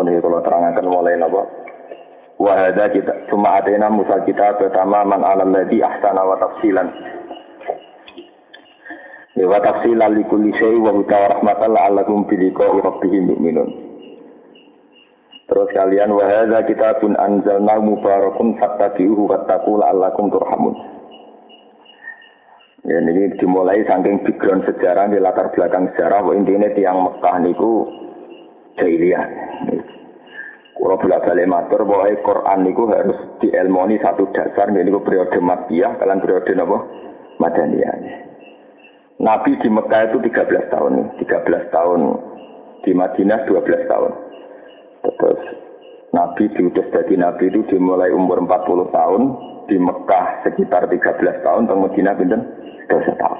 Pun kalau terangkan mulai napa. Wa hadza kita cuma atena Musa kita pertama man alam ladzi ahsana wa tafsilan. Wa tafsilan li kulli syai wa huwa rahmatan la'allakum bi liqa'i rabbihim yu'minun. Terus kalian wa hadza kitabun anzalna mubarakun fattabi'uhu wattaqu la'allakum turhamun. Ya ini dimulai saking background sejarah di latar belakang sejarah bahwa intinya tiang Mekah niku jahiliyah. Kalau bolak-balik matur bahwa Quran niku harus diilmoni satu dasar niku periode Makkiyah kalian periode napa Madaniyah. Nabi di Mekah itu 13 tahun, 13 tahun di Madinah 12 tahun. Terus Nabi diutus jadi Nabi itu dimulai umur 40 tahun, di Mekah sekitar 13 tahun, di Madinah pinten 12 tahun.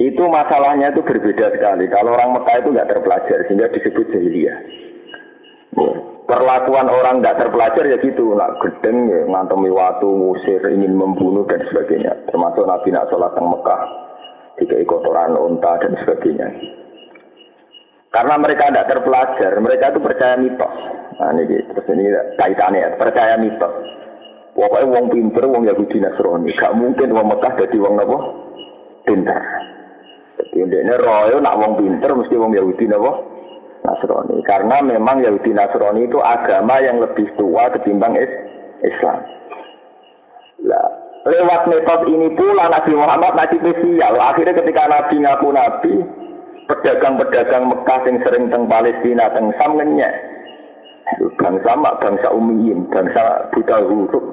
Itu masalahnya itu berbeda sekali. Kalau orang Mekah itu nggak terpelajar sehingga disebut jahiliyah. Perlakuan orang nggak terpelajar ya gitu, nak gedeng ya, ngantemi watu, ngusir, ingin membunuh dan sebagainya. Termasuk Nabi nak sholat di Mekah, dikai kotoran unta dan sebagainya. Karena mereka tidak terpelajar, mereka itu percaya mitos. Nah ini terus ini kaitannya percaya mitos. Pokoknya wong pinter, wong Yahudi Nasrani, gak mungkin wong Mekah jadi wong apa? Pinter. Jadi ini royo nak wong pinter mesti wong Yahudi apa? Nasrani. Karena memang Yahudi Nasrani itu agama yang lebih tua ketimbang Islam. Lah, lewat metode ini pula Nabi Muhammad nabi spesial. Akhirnya ketika Nabi ngaku Nabi, pedagang-pedagang Mekah yang sering teng Palestina, teng Sam ngenyek. Bangsa mak, bangsa umiyin, bangsa buta huruf.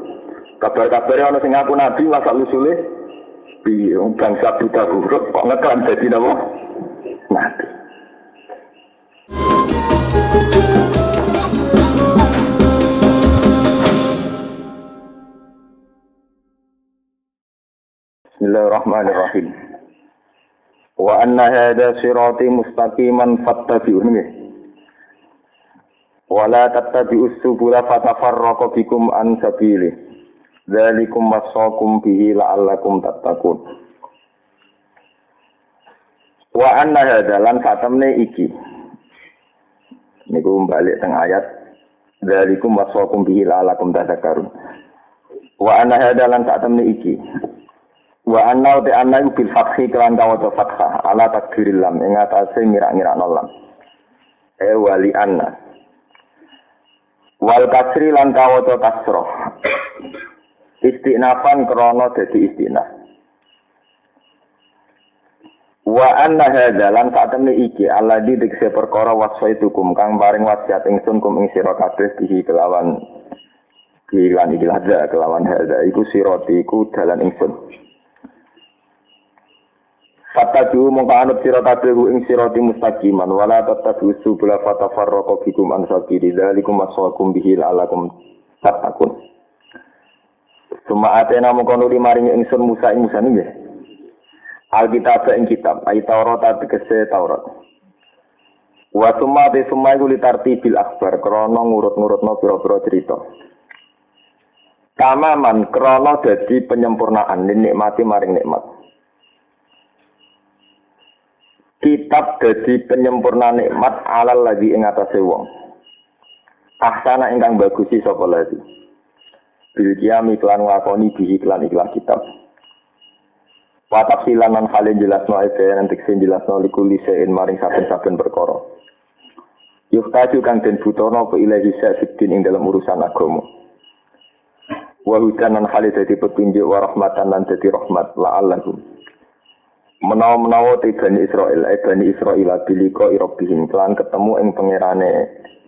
Kabar-kabarnya orang yang ngaku Nabi, masa usulnya bangsa buta huruf, kok ngeklan jadi nama Nabi. Bismillahirrahmanirrahim. Wa anna hadha sirati mustaqiman fattabi'uhu. Wa la tattabi'us subula fatafarraqu bikum an sabilihi. Dzalikum wasaqum bihi la'allakum tattaqun. Wa anna hadha lan satamne iki. Niku balik teng ayat dzalikum wasaqum bihi la'allakum tattaqun. Wa anna hadha lan satamne iki. Wa anna te anna bil fathi kelan kawaca fathah ala takdiril lam ing atase ngira-ngira lam. Wali anna. Wal kasri lan kawaca kasroh. Istinafan krana dadi istinaf. Wa anna hadza lan satemene iki alladzi dikse perkara wasaitukum kang paring wasiat ingsun kum ing sira kabeh bihi kelawan hadza kelawan hadza iku sirati iku dalan ingsun. Fataju mongko anut sira kabeh ing sirati mustaqiman wala tattabi'us subula fatafarraqu bikum an sabili dzalikum wasaqum bihi la'allakum tattaqun. Suma atena mongko nuli maring ingsun Musa ing Musa nggih. Alkitab ing kitab ayat Taurat tegese Taurat. Wa summa te summa iku litartibil akhbar krana ngurut-ngurutno pira-pira cerita. Tamaman krana dadi penyempurnaan nikmati maring nikmat. Kitab dadi penyempurna nikmat alal lagi ing atase wong. Ahsana ingkang bagusi sapa lagi. Bil qiyami klan nglakoni bihi klan ikhlas kitab. Wa tafsilan lan hale jelasno ayat nanti sing jelasno likuli sein maring saben-saben perkara. Yuftaju kang den butono apa ilahi sa'idin ing dalam urusan agama. Wa hudan lan hale dadi petunjuk wa rahmatan lan dadi rahmat la'allahum. Menawa-menawa Bani Israil bilika rabbihim klan ketemu ing pangerane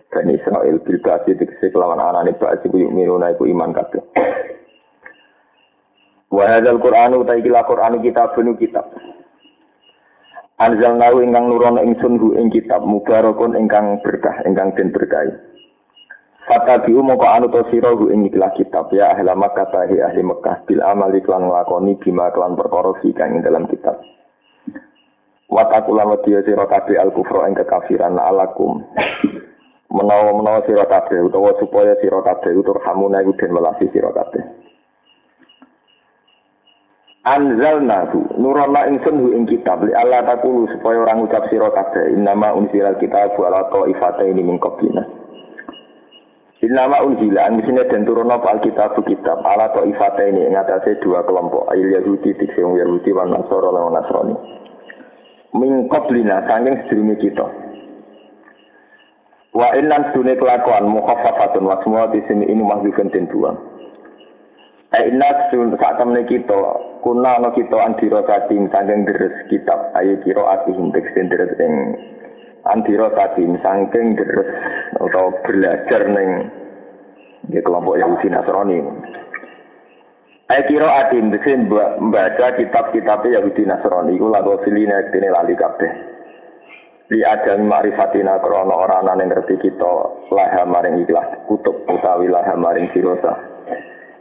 Bani Israil bil ba'si dikse kelawan anane ba'si yuk miruna iku iman kabeh. Wa hadzal Qur'anu ta'ikil Qur'anu kitabun kitab. Anzalnahu ingkang nurono ingsun hu ing kitab mubarakun ingkang berkah ingkang den berkahi. Fatabi'u moko anu to sira hu ing ikhlas kitab ya ahli Makkah ahli Mekah bil amali klan nglakoni bima klan perkara kang ing dalam kitab. Wa taqula wa diya sira kabeh al-kufra ing kekafiran alakum. Menawa sira kabeh utawa supaya sira kabeh utur hamuna iku den welasi sira kabeh. Anzalnahu nurana ingsun hu ing kitab li Allah taqulu supaya orang ucap sira kabeh innama unzilal kitab ala taifataini min qablina. Innama unzila misine den turuna al kitab ala taifataini ing atase dua kelompok ayil Yahudi dikse wong Yahudi lan Nasara lan Nasrani. Min qablina saking sedurunge kita. Wa innan sunne kelakuan mukhaffafatun wa semua di sini ini mahdzufun den buang. Inna sun saat temne kita kuna ana kita andira saking saking deres kitab ayo kira atihim teksten deres ing andira saking saking deres atau belajar ning di kelompok Yahudi Nasrani. Ayo kira atihim teksten membaca kitab-kitab Yahudi Nasrani iku lagu silina dene lali kabeh. Li adam ma'rifatina krana ora ana ning ngerti kita laha maring ikhlas kutub utawi laha maring filosof.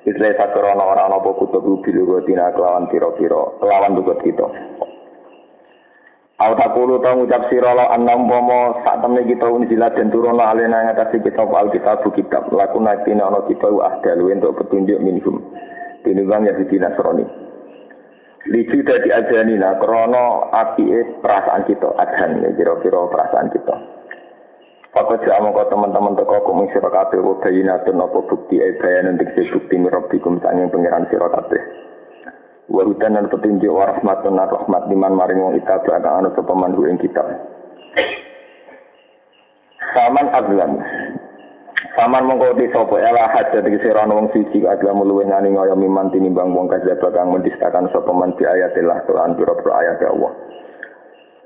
Israi sakrona orang apa kutub bilu tina kelawan piro-piro kelawan tugas kita. Auta kulo tau ngucap sira la annam pomo sak temne kita unjilat den turuna alena ngatasi kita alkitab kitab laku natina ana kita ahdalu untuk petunjuk minhum. Tinimbang ya dina Nasrani. Lici dadi ajanina krana apike perasaan kita adhan ya piro-piro perasaan kita. Apa jauh mengkau teman-teman teko kuming sira kabeh wa bayinatun apa bukti bayanan dikse bukti mirabbikum sanging pangeran sira kabeh. Wa hudan lan petunjuk wa rahmatun lan rahmat liman maring wong ita kang ana sapa manhu ing kitab. Saman azlam. Saman mengkau di sapa ela hajat dikse ora wong siji agama luwih ngani kaya miman tinimbang wong kadzaba kang mendistakan sapa man di ayatillah lan pira-pira ayat Allah.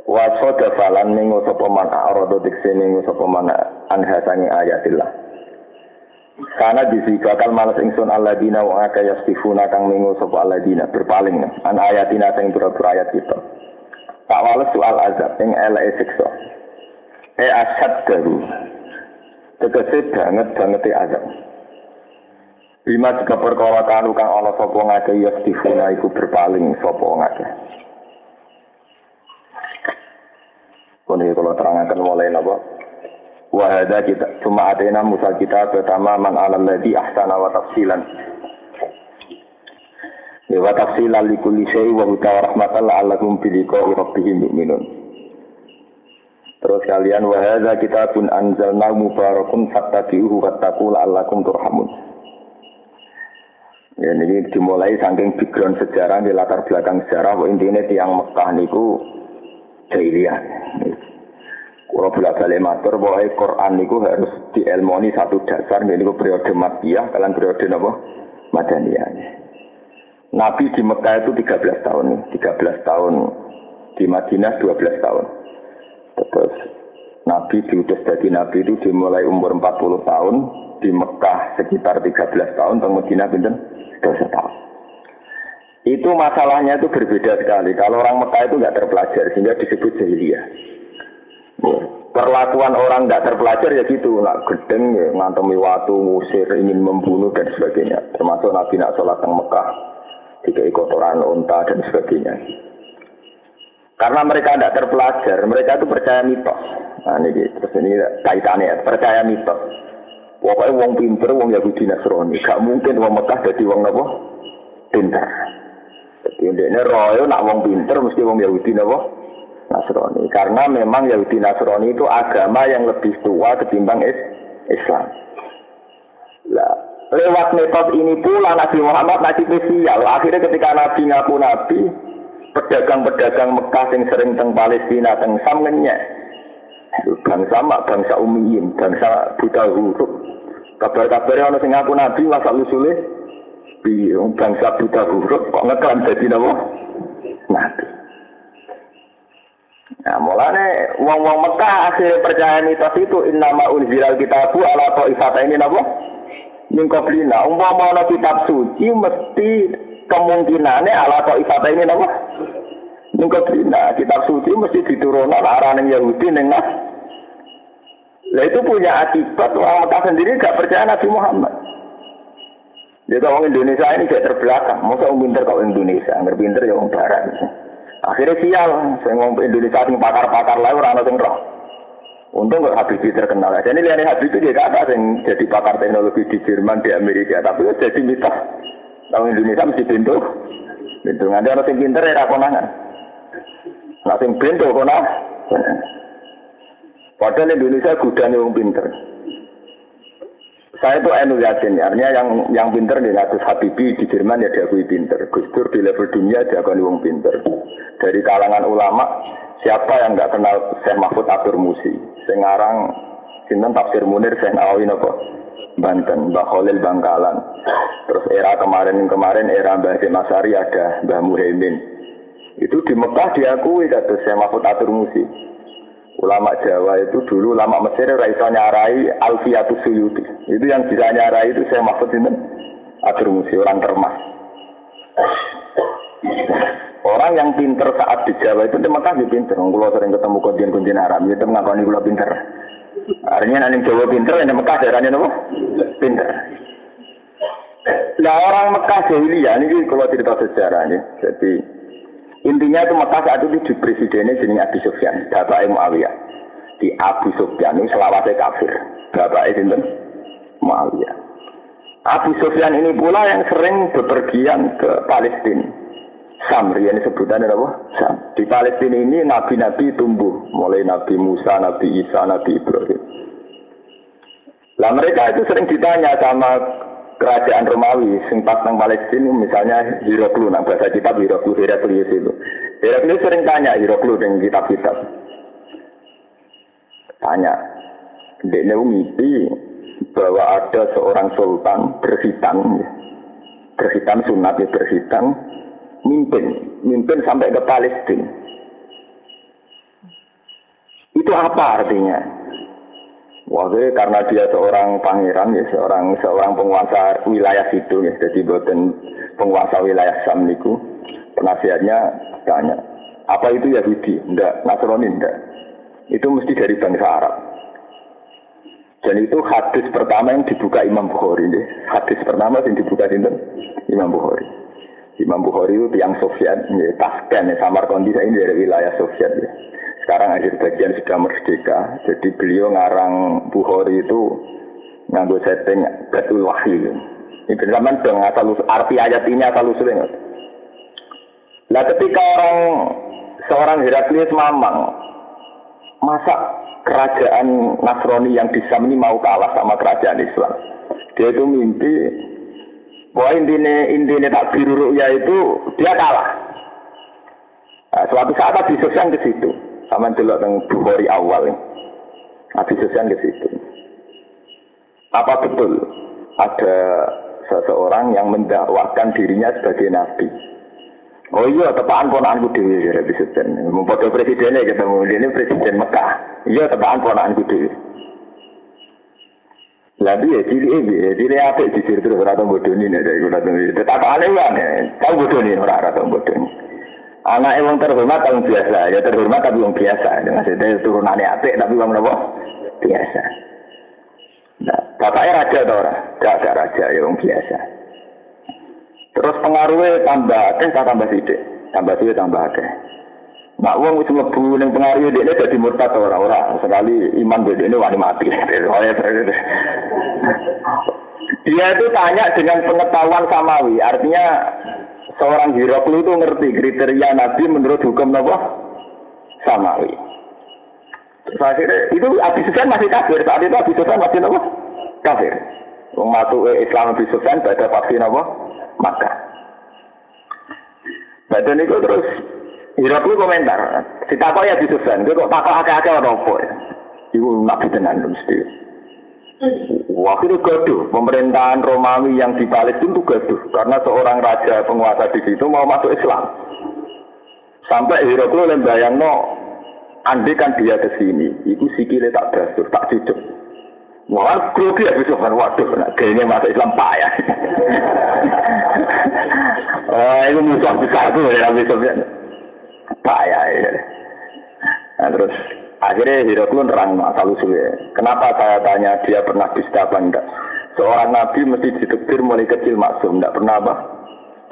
Wa soda falan ningu sapa man arado dikse ningu sapa man anha sangi ayatillah. Kana disi bakal males ingsun alladzina wa aka yastifuna kang ningu sapa alladzina berpaling an ayatina sing pira-pira ayat kita. Tak wales soal azab ing eleke siksa. Asad daru. Tegese banget azab. Bima jika perkara kanu kang ana sapa ngake yastifuna iku berpaling sapa ngake. Ini kalau terangkan mulai napa wahada kita cuma adena musal kita pertama man alam ladzi ahsana wa tafsilan wa tafsilan li kulli syai wa rahmatan la'allahum bi liqa'i rabbihim yu'minun. Terus kalian wahada kita pun anzalna mubarakun fattabi'uhu wattaqu la'allakum turhamun. Ya ini dimulai saking background sejarah di latar belakang sejarah bahwa intinya tiang Mekah niku jahiliyah. Kalau bolak-balik matur bahwa Quran niku harus diilmoni satu dasar niku periode Makkiyah kalian periode napa Madaniyah. Nabi di Mekah itu 13 tahun nih, 13 tahun di Madinah 12 tahun. Terus Nabi diutus jadi Nabi itu dimulai umur 40 tahun, di Mekah sekitar 13 tahun, di Madinah pinten 12 tahun. Itu masalahnya itu berbeda sekali. Kalau orang Mekah itu nggak terpelajar sehingga disebut jahiliyah. Perlakuan orang tidak terpelajar ya gitu, nak gedeng ya, ngantemi watu, ngusir, ingin membunuh dan sebagainya. Termasuk Nabi nak sholat di Mekah, dikai kotoran unta dan sebagainya. Karena mereka tidak terpelajar, mereka itu percaya mitos. Nah ini terus ini kaitannya, percaya mitos. Pokoknya wong pinter, wong Yahudi Nasrani, gak mungkin wong Mekah jadi wong apa? Pinter. Jadi ini royo nak wong pinter mesti wong Yahudi apa? Nasrani. Karena memang Yahudi Nasrani itu agama yang lebih tua ketimbang Islam. Nah, lewat metode ini pula Nabi Muhammad nasib spesial. Akhirnya ketika Nabi ngaku Nabi, pedagang-pedagang Mekah yang sering teng Palestina, teng Sam ngenyek. Bangsa mak, bangsa Umiyin, bangsa buta huruf. Kabar-kabarnya orang yang ngaku Nabi, masa usulnya, bangsa buta huruf, kok ngeklan jadi nama? Nabi. Nah, mulanya wong-wong Mekah akhirnya percaya mitos itu innama unzilal kitabu ala taifataini napa? Min qablina. Umpama ana kitab suci mesti kemungkinane ala taifataini napa? Min qablina. Kitab suci mesti diturunkan arane Yahudi ning Nas. Lah itu punya akibat orang Mekah sendiri gak percaya Nabi Muhammad. Jadi orang Indonesia ini gak terbelakang. Masa orang pinter kalau Indonesia, nggak pinter ya orang Barat. Akhirnya sial, saya ngomong Indonesia sing pakar-pakar lain orang sing roh. Untung nggak Habibie terkenal. Jadi lihat Habibie dia kata yang jadi pakar teknologi di Jerman, di Amerika, tapi jadi mitos. Orang Indonesia mesti pintu Itu nganti orang sing pinter ya konangan. Nak sing bento konang. Padahal Indonesia gudane wong pinter. Saya itu yakin, artinya yang pinter di Natus Habibie di Jerman ya diakui pinter. Gus Dur di level dunia diakui wong pinter. Dari kalangan ulama, siapa yang nggak kenal Syekh Mahfud Abdur Musi? Sekarang sinten Tafsir Munir Syekh Nawawi napa? Banten, Mbah Khalil Bangkalan. Terus era kemarin era Mbah Hasyim Asy'ari ada Mbah Muhaimin. Itu di Mekah diakui kata Syekh Mahfud Abdur Musi. Ulama Jawa itu dulu ulama Mesir iso nyarai Alfiyatus Suyuti. Itu yang bisa nyarai itu Syekh Mahfud sinten? Abdur Musi, orang termas. Orang yang pinter saat di Jawa itu di Mekah dia pinter. Kalau sering ketemu konjen-konjen Arab, itu mengakoni kula pinter. Artinya nanti Jawa pinter, yang di Mekah daerahnya apa? Pinter. Nah orang Mekah jahiliyah ini kalau cerita sejarahnya. Jadi intinya itu Mekah saat itu di presidennya jenis Abi Sufyan, Bapak Muawiyah. Di Abu Sufyan ini selawatnya kafir. Bapak itu Muawiyah. Abu Sufyan ini pula yang sering bepergian ke Palestina. Samri yang sebutannya apa? Sam. Di Palestina ini nabi-nabi tumbuh, mulai Nabi Musa, Nabi Isa, Nabi Ibrahim. Lah mereka itu sering ditanya sama kerajaan Romawi, sing pas nang Palestina, misalnya Hiroklu, nang bahasa kitab Heraklius itu. Heraklius sering tanya Hiroklu dengan kitab-kitab. Tanya, dia mimpi bahwa ada seorang sultan berhitam sunat ya berhitam. Mimpin sampai ke Palestina. Itu apa artinya? Waktu karena dia seorang pangeran, ya seorang penguasa wilayah situ, ya, jadi bukan penguasa wilayah Sam niku. Penasihatnya tanya, apa itu Yahudi? Enggak, Nasrani enggak. Itu mesti dari bangsa Arab. Dan itu hadis pertama yang dibuka Imam Bukhari. Hadis pertama yang dibuka Imam Bukhari. Imam Bukhari itu tiang Soviet, ya, Tashkent, ya, Samarkand ini dari wilayah Soviet. Ya. Sekarang akhir bagian sudah merdeka, jadi beliau ngarang Bukhari itu nganggo setting Batul Wahyi. Ini bersamaan dong asal arti ayat ini asal usulnya. Nah ketika seorang Heraklius mamang, masa kerajaan Nasrani yang di Sam ini mau kalah sama kerajaan Islam? Dia itu mimpi. Bahwa intinya tak biru ya itu dia kalah. Nah, suatu saat Abi Sufyan ke situ, sama dulu tentang Bukhari awal. Abi Sufyan ke situ. Apa betul ada seseorang yang mendakwahkan dirinya sebagai nabi? Oh iya, tepaan ponakanku dewi Abi Sufyan. Memfoto presidennya ketemu ini presiden Mekah. Iya, tepaan ponakanku dewi. Lalu ya ciri apa jujur terus orang bodoh ini dari orang bodoh ini. Tetap aneh banget. Tahu bodoh ini orang bodoh ini. Anak yang terhormat yang biasa, ya terhormat tapi yang biasa. Maksudnya turunannya apik tapi yang apa? Biasa. Nah, bapaknya raja atau orang? Gak raja, yang biasa. Terus pengaruhnya tambah sidik, tambah akeh. Nak wong wis mlebu ning pengaruh dekne dadi murtad ora sekali iman dekne wani mati. Dia itu tanya dengan pengetahuan samawi, artinya seorang Hiroklu itu ngerti kriteria Nabi menurut hukum apa? Samawi. Terus akhirnya itu Abi Sufyan masih kafir, saat itu Abi Sufyan masih apa? Kafir. Wong masuk Islam Abi Sufyan pada vaksin apa? Makkah. Badan itu terus Hiroklu komentar, ditakok ya Abi Sufyan, kok takok akeh-akeh ora apa ya? Iku nabi tenan mesti. Waktu itu gaduh, pemerintahan Romawi yang di Palestina itu gaduh karena seorang raja penguasa di situ mau masuk Islam. Sampai Hiroklu lembayangno, andai kan dia ke sini, itu sikile tak dasur, tak cucuk. Wah, grogi Abi Sufyan, waduh, kayaknya masuk Islam payah. Itu musuh besar tuh ya Abi Sufyan. Payah ya. Nah, terus akhirnya Hiroklu nerang asal usulnya. Kenapa saya tanya dia pernah dusta apa enggak? Seorang nabi mesti ditekdir mulai kecil maksum, enggak pernah apa?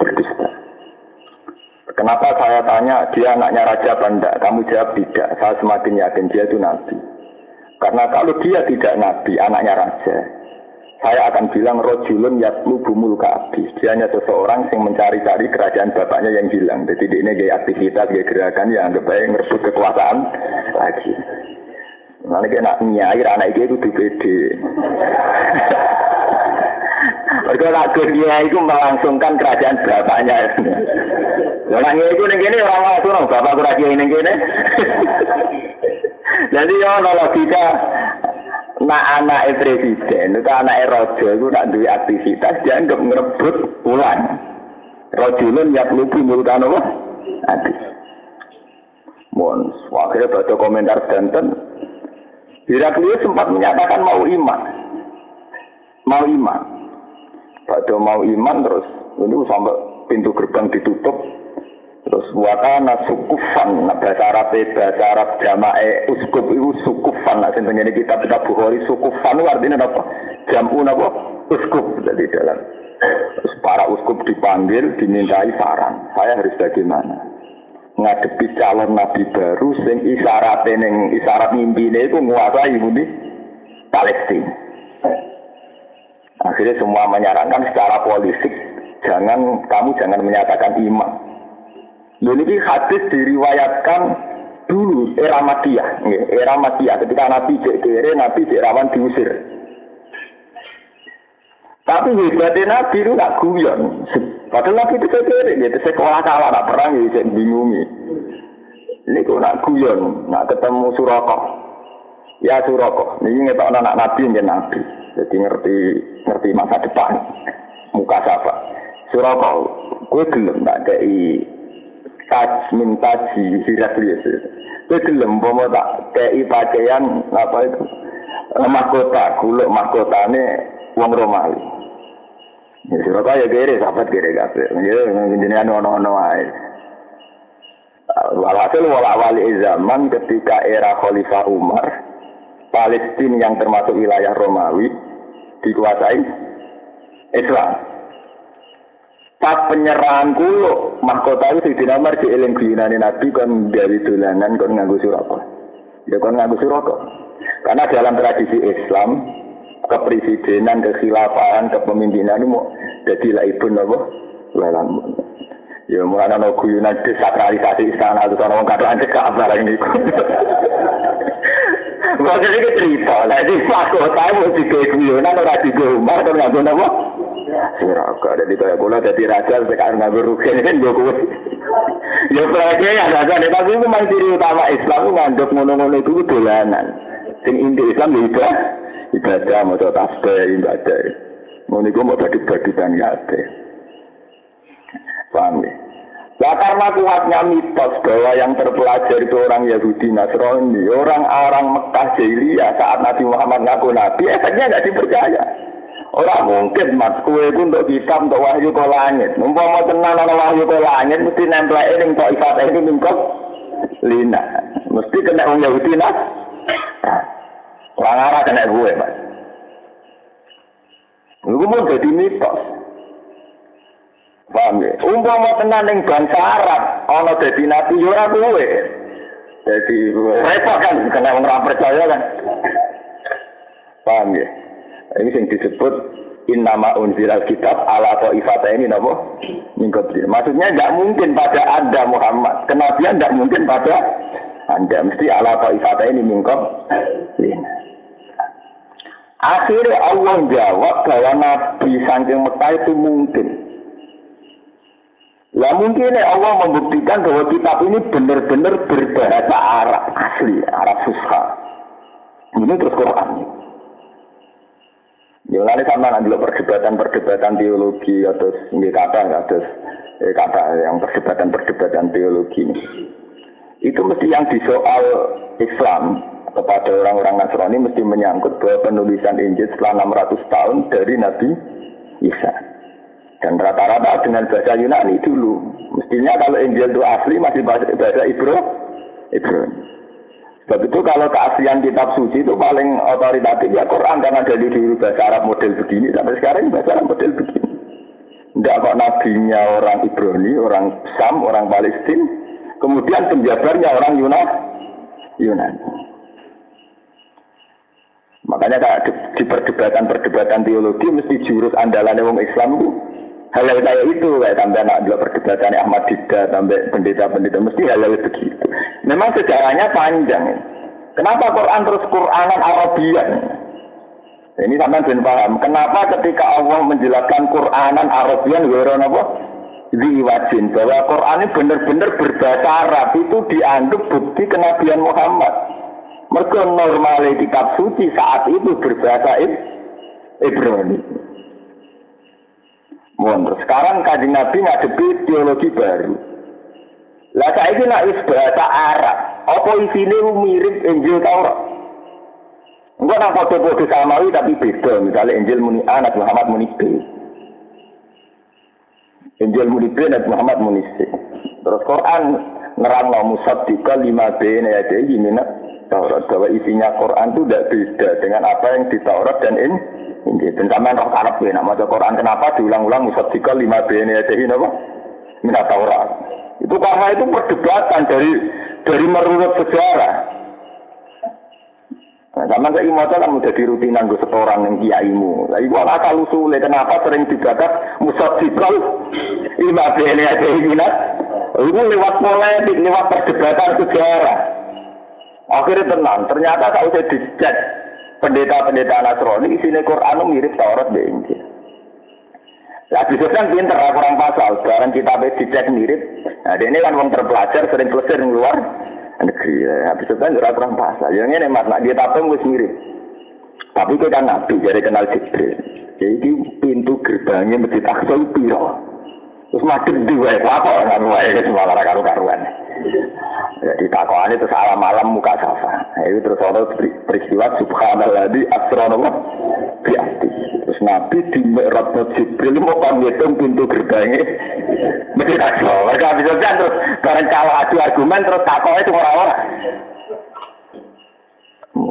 Berdusta. Kenapa saya tanya dia anaknya raja apa enggak? Kamu jawab tidak. Saya semakin yakin dia itu nabi. Karena kalau dia tidak nabi, anaknya raja, saya akan bilang rojulun yatlubu mulka abdi. Dia hanya seseorang yang mencari-cari kerajaan bapaknya yang hilang. Jadi ini gaya aktivitas, gaya gerakan yang anggap baik ngerebut kekuasaan lagi. Nanti kena nyair anak itu pede. Mereka dia itu melangsungkan kerajaan bapaknya. Orangnya itu ini orang langsung, bapak kerajaan ini. Jadi ya logika. Nah anak presiden itu anak raja itu nak duwe aktivitas dianggap ngerebut ulang. Rajulun yatlubu mulkan apa? Adi. Mohon, akhirnya baca komentar Banten. Heraklius sempat menyatakan mau iman. Baca mau iman terus itu sampai pintu gerbang ditutup. Terus wakana sukufan, bahasa Arab jamae uskuf itu sukufan. Nah, sebenarnya kitab Bukhari sukufan itu artinya apa? Jamu apa? Uskuf. Jadi dalam terus para uskuf dipanggil, dimintai saran. Saya harus bagaimana? Ngadepi calon nabi baru, sing isyarat mimpine itu menguasai budi Palestina. Akhirnya semua menyarankan secara politik, kamu jangan menyatakan iman. Ini hadis diriwayatkan dulu era Makkiyah ketika Nabi Cek Rawan diusir. Tapi hebatnya Nabi itu nak guyon. Padahal Nabi itu kere, dia sekolah kalah nak perang dia bingungi. Ini kok nak guyon, nak ketemu Suraqah. Ya Suraqah, ini ngetok anak Nabi yang Nabi. Jadi ngerti masa depan. Muka siapa? Suraqah, gue gelem tak kei minta Heraklius. Kowe gelem pomo tak kei pakaian apa itu? Mahkota, kuluk mahkotane wong Romawi. Ya Surabaya kere sahabat kere kabeh. Ya jenengan ono-ono wae. Walhasil wali zaman ketika era Khalifah Umar, Palestina yang termasuk wilayah Romawi dikuasai Islam. Pas penyerahan kulo mahkota itu di nomor di eling guyonane Nabi kan dari dolanan kon nganggo Suraqah. Ya kon nganggo Suraqah. Karena dalam tradisi Islam kepresidenan, kekhilafahan, kepemimpinan itu mau jadi laibun apa? Lalang. Ya mulane ana guyonan desakralisasi istana itu ana wong kadang cekak barang niku. Kok iki cerita, lha iki mahkota mau diguyonan ora digomar kon nganggo apa? Suraqah. Jadi kalau bola jadi raja sekarang nggak berugian kan gue kuat. Ya pelajaran ya raja. Tapi itu memang ciri utama Islam itu nganggap ngono-ngono itu dolanan. Sing inti Islam itu ibadah, mau tasbih, ibadah. Ngono itu mau bagi-bagikan kabeh. Paham ya? Nah, karena kuatnya mitos bahwa yang terpelajar itu orang Yahudi Nasrani, orang Mekah Jahiliyah saat Nabi Muhammad ngaku Nabi, efeknya nggak dipercaya. Orang mungkin mas kue itu untuk kitab untuk wahyu ke langit. Umpama tenan ana wahyu ke langit mesti nempleke ning tok ibadah itu mingkop lina. Mesti kena wong Yahudi nas. Orang arah kena gue, Mas. Iku mau jadi mitos. Paham ya? Umpama tenan ning bangsa Arab ana dadi nabi yo ora kuwe. Jadi repot kan kena wong ora percaya kan. Paham ya? Ini yang disebut innama unzilal kitab ala ta'ifata ini napa? Mingkobdir. Maksudnya tidak mungkin pada Anda Muhammad. Kenabian tidak mungkin pada Anda. Mesti ala ta'ifata ini mingkobdir. Akhirnya Allah jawab bahwa Nabi saking Mekah itu mungkin. Lah mungkin Allah membuktikan bahwa kitab ini benar-benar berbahasa Arab asli, Arab Fusha. Ini terus Quran. Ya lalu sama nanti perdebatan teologi atau kata yang perdebatan teologi ini. Itu mesti yang disoal Islam kepada orang-orang Nasrani mesti menyangkut bahwa penulisan Injil setelah 600 tahun dari Nabi Isa. Dan rata-rata dengan bahasa Yunani dulu. Mestinya kalau Injil itu asli masih bahasa Ibrani. Sebab itu kalau keaslian kitab suci itu paling otoritatif ya Quran karena dari dulu bahasa Arab model begini sampai sekarang bahasa Arab model begini. Tidak kok nabinya orang Ibrani, orang Sam, orang Palestina, kemudian penjabarnya orang Yunani. Makanya di perdebatan teologi mesti jurus andalannya wong Islam itu hal-hal kayak itu, kayak sampai anak dua perdebatan Ahmad Dida sampai pendeta-pendeta mesti hal-hal begitu. Memang sejarahnya panjang. Kenapa Quran terus Quranan Arabian? Ini sampai ben paham. Kenapa ketika Allah menjelaskan Quranan Arabian weron apa? Ziwajin bahwa Quran ini benar-benar berbahasa Arab itu dianggap bukti kenabian Muhammad. Mereka normalnya kitab suci saat itu berbahasa Ibrani. Sekarang Kanjeng Nabi ngadepi teologi baru. Lah saiki nek wis bahasa Arab, apa isine mirip Injil Taurat? Enggak nang foto-foto samawi tapi beda. Misalnya Injil muni A, Nabi Muhammad muni B. Injil muni B, Nabi Muhammad muni C. Terus Quran nerangno musaddiqal lima bayna yadayhi min Taurat, bahwa isinya Quran itu tidak beda dengan apa yang di Taurat dan Injil. Dan sampean roh Arab ya, nama Quran kenapa diulang-ulang musaddiqal lima bayna yadayhi napa min Taurat. Itu karena itu perdebatan dari merunut sejarah. Nah, sama saya mau kan menjadi rutinan gue setoran yang kiaimu. Lah iku asal usule kenapa sering dibakar musaddiqal lima bayna yadayhi min. Itu lewat polemik, lewat perdebatan sejarah. Akhirnya tenang, ternyata kalau saya dicek pendeta-pendeta Nasrani isinya Quran mirip Taurat dan Injil. Nah, bisa kan pinter, kurang pasal. Sekarang kita dicek mirip. Nah, dia ini kan orang terpelajar, sering pelesir di luar negeri. Nah, bisa kan kurang pasal. Yang ini makna dia tapeng wis mirip. Tapi kita nabi, jadi kenal Jibril. Jadi pintu gerbangnya Masjid Aqsa piro. Terus madep dua, apa kan wae semua karu-karuan. Jadi takwaannya itu salah malam muka safa. Itu terus ada peristiwa subhanalladzi asra bi'abdi. Terus Nabi di Mi'raj Jibril mau panggitung pintu gerbangnya Masjid Aqsa. Mereka bisa terus bareng kalau adu argumen terus takwa itu orang-orang.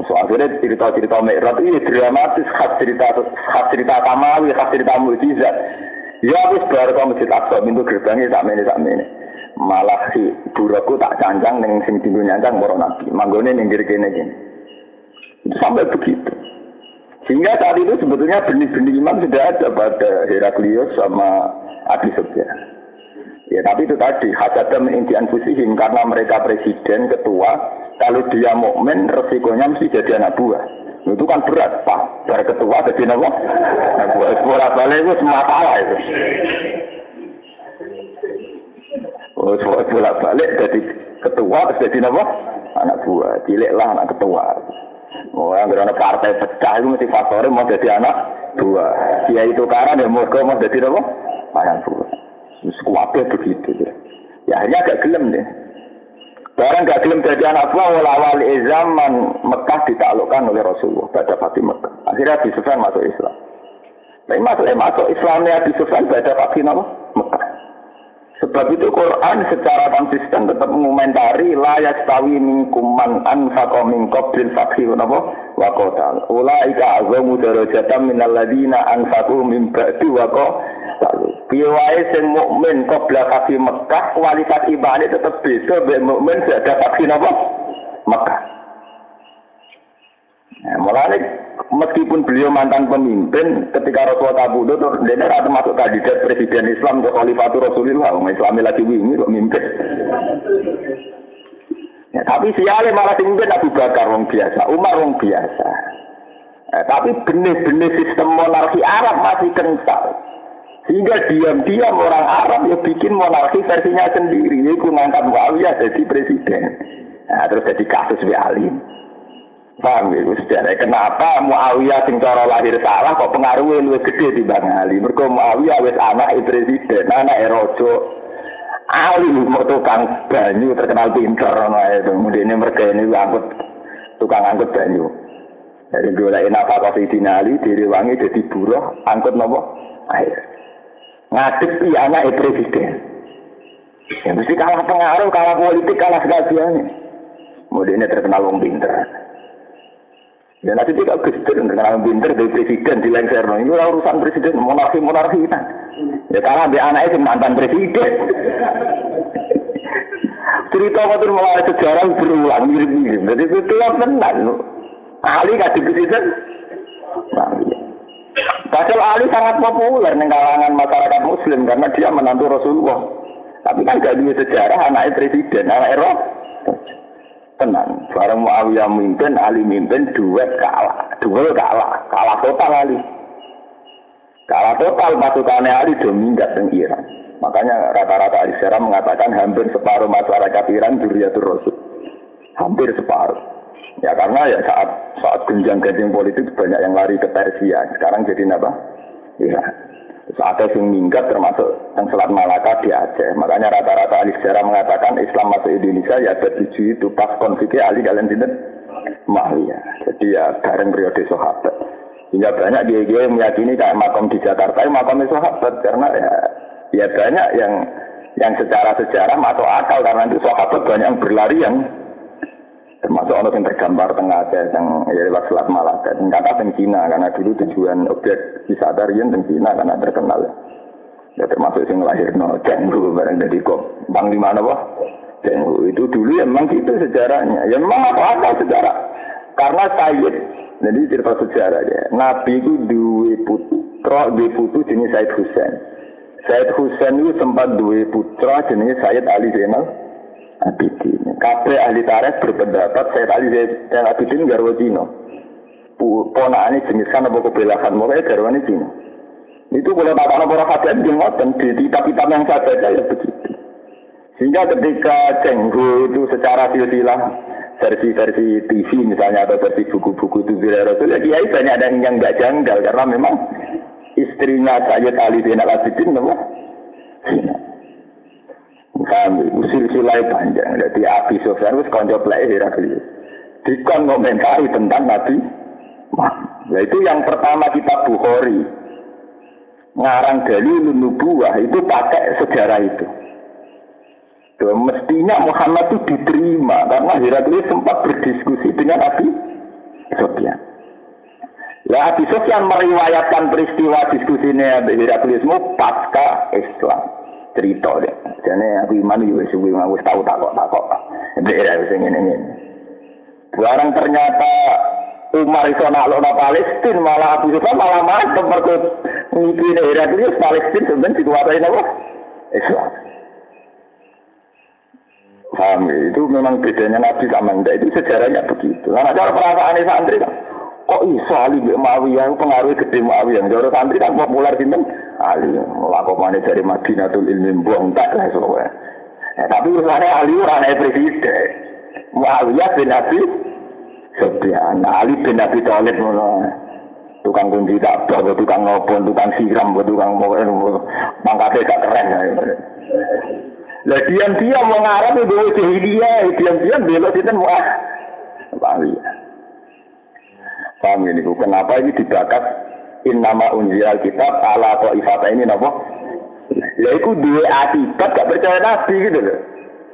Soalnya cerita-cerita Mi'raj ini dramatis, khas cerita samawi, khas cerita mukjizat. Ya wis bar kok Masjid Aqsa pintu gerbangnya sakmene. Malah si buraku tak cancang ning sing tinggu nyancang para nabi. Manggone ning kene iki. Itu sampai begitu. Sehingga saat itu sebetulnya benih-benih iman sudah ada pada Heraklius sama Abi Sufyan. Ya tapi itu tadi hasada min intian fusihim karena mereka presiden ketua, kalau dia mukmin resikonya mesti jadi anak buah. Itu kan berat, Pak. Dari ketua jadi apa? Nah, buat balik itu semua salah itu. Bolak balik jadi ketua jadi apa? Anak buah. Ciliklah anak ketua. Oh, yang berada partai pecah itu mesti faktornya mau jadi anak buah. Dia itu karena dia mau jadi apa? Anak buah. Sekuatnya begitu. Ya akhirnya agak gelem deh. Barang gak gelem jadi anak buah awal zaman Mekah ditaklukkan oleh Rasulullah pada Fatih Mekah. Akhirnya Abi Sufyan masuk Islam. Tapi masalahnya masuk Islamnya Abi Sufyan pada Fatih Mekah. Sebab itu Quran secara konsisten tetap mengomentari la yastawi minkum man anfaqa min qablil fathi wa qatal. Ulaika azamu darajatan minal ladina anfaqu min ba'di wa qatal. Piye wae sing mukmin qabla fathi Mekah kualitas ibadah tetap beda mbek mukmin sesudah fathi Mekah. Nah, mulai meskipun beliau mantan pemimpin, ketika Rasulullah kabudut, dia tidak termasuk kandidat presiden Islam ke Khalifatul Rasulullah. Islamnya lagi wingi kok mimpin. Ya, tapi sialnya malah mimpin Abu Bakar orang biasa, Umar orang biasa. Tapi benih-benih sistem monarki Arab masih kental. Sehingga diam-diam orang Arab ya bikin monarki versinya sendiri. Yaitu ngangkat Muawiyah jadi presiden. Nah, terus jadi kasus Ali. Paham ya, sejarah kenapa Muawiyah sing cara lahir salah kok pengaruhnya lebih gede timbang Ali. Mergo Muawiyah wis anak presiden, anak raja. Ali mau tukang banyu terkenal pinter ngono itu. Kemudian mereka ini angkut tukang angkut banyu. Dari golek nafkah Sayyidina Ali direwangi dadi buruh angkut napa? Air. Ngadepi anak presiden. Ya mesti kalah pengaruh, kalah politik, kalah segala-galanya. Kemudian terkenal wong pinter. Ya nanti dia gak gestur dengan pinter dari presiden di Lengserno. Ini urusan presiden, monarki kita. Ya karena dia anaknya itu mantan presiden. Cerita waktu mulai sejarah berulang mirip-mirip. Jadi itu yang benar. Ali kasih presiden. Padahal Ali sangat populer di kalangan masyarakat Muslim karena dia menantu Rasulullah. Tapi kan gak punya sejarah anaknya presiden, anak Eropa. Tenang, bareng Muawiyah mimpin, Ali mimpin, duet kalah total Ali. Kalah total pasukannya Ali dominggat di Iran. Makanya rata-rata ahli sejarah mengatakan hampir separuh masyarakat Iran Dzurriyyatur Rasul. Hampir separuh. Ya karena ya saat genjang-genjing politik banyak yang lari ke Persia. Sekarang jadi apa? Ya. Saat ada yang minggat termasuk yang Selat Malaka di Aceh. Makanya rata-rata ahli sejarah mengatakan Islam masuk Indonesia ya ada 7 itu pas konfliknya Ali kalian tidak Muawiyah. Jadi ya bareng periode sahabat. Hingga banyak dia yang meyakini kayak makam di Jakarta makamnya sahabat karena ya banyak yang secara sejarah masuk akal karena itu sahabat banyak yang berlarian. Termasuk orang yang tergambar tengah Aceh yang lewat Selat Malaka dan kata teng Cina karena dulu tujuan objek wisata rian teng Cina karena terkenal ya termasuk yang lahir Cenghu barang dari kok bang di mana wah Cenghu itu dulu emang gitu sejarahnya ya memang apa sejarah karena Sayyid jadi cerita sejarah ya Nabi itu dua putu jenis Sayyid Husain itu sempat dua putra jenis Sayyid Ali Zainal Abidin. Kabeh ahli tarikh berpendapat Sayyid Ali Zainal Abidin garwa Cina. Ponakane jenis kan apa kebelahan mulai garwane Cina. Itu kalau takana para hadiah di ngoten di kitab-kitab yang saya baca ya begitu. Sehingga ketika Cengho itu secara silsilah versi-versi TV misalnya atau versi buku-buku itu Rasul ya kiai banyak yang enggak janggal karena memang istrinya Sayyid Ali Zainal Abidin nama Cina. Kami usil silai panjang. Jadi Abi Sufyan itu konco plek Heraklius. Dikon komentari tentang Nabi Muhammad. Yaitu yang pertama kitab Bukhari ngarang Dalilun Nubuwah itu pakai sejarah itu. Mestinya Muhammad itu diterima karena Heraklius sempat berdiskusi dengan Abi Sufyan. Ya Abi Sufyan meriwayatkan peristiwa diskusinya Heraklius pasca Islam. Cerita deh, jadi aku iman juga suwi aku tahu takok. Daerah ini. Barang ternyata Umar itu naklokna Palestina malah Abu Sufyan malah mantep berikut ngikutin daerah itu Palestina sebenarnya dikuasai apa? Islam. Paham ya? Itu memang bedanya Nabi sama Anda itu sejarahnya begitu. Karena cara perasaan santri kan, kok iso Ali Muawiyah pengaruh gede Muawiyah. Cara santri kan populer sinten Ali melakukan dari Madinatul Ilmi buang tak lah soalnya. Tapi urusannya Ali orangnya presiden. Muawiyah bin Abi Sufyan, Ali bin Abi Thalib tukang kunci tak, tukang ngopon, tukang siram, tukang pangkatnya gak keren. Lah diam-diam mau ngarap itu jahiliyah, diam-diam belok itu Muawiyah. Paham ini kenapa ini dibakat Innama unzilal kitab ala ta'ifata ini napa? Ya iku duwe akibat gak percaya Nabi gitu loh.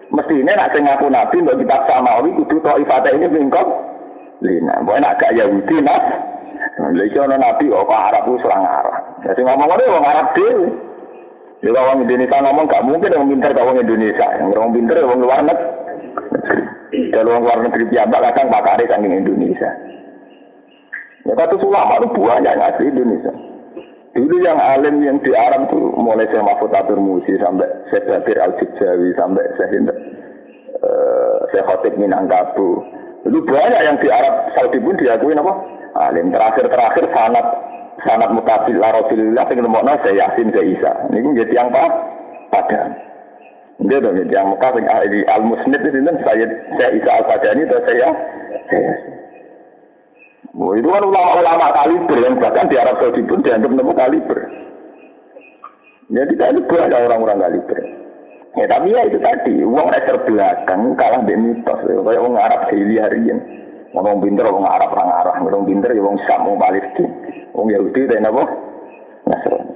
Mestine nek sing ngaku Nabi mbok kitab samawi kudu ta'ifata ini mingkop. Lina, mbok nek gak Yahudi Nas. Lha iki ana Nabi kok Arab ku serang Arab. Ya sing ngomong ngene wong Arab dhewe. Ya wong Indonesia ngomong gak mungkin wong pinter kok wong Indonesia. Yang wong pinter wong luar negeri. Kalau wong luar negeri piyambak kadang pakare saking Indonesia. Ya kata ulama itu banyak yang asli Indonesia. Dulu yang alim yang di Arab itu mulai Syekh Mahfud Atur Musi sampai Syekh Bakir Al-Jibjawi sampai Syekh Khotib Minangkabau. Dulu banyak yang di Arab Saudi pun diakui apa? Alim terakhir sanad mutabil la Rasulullah sing nemokno Syekh Yasin Syekh Isa. Niku jadi yang padang. Dia dong yang Mekah sing ahli Al-Musnid itu sinten Syekh Isa Al-Sadani atau Syekh Yasin. Itu kan ulama-ulama kaliber yang bahkan di Arab Saudi pun dianggap nemu kaliber. Jadi kaliber ada orang-orang kaliber. Ya tapi ya itu tadi, uang terbelakang kalah di mitos. Kayak orang Arab sehili harian. Orang pinter, orang Arab, orang Arab. Orang pinter, orang Syam, orang Palestina. Orang Yahudi, dan apa? Nasrani.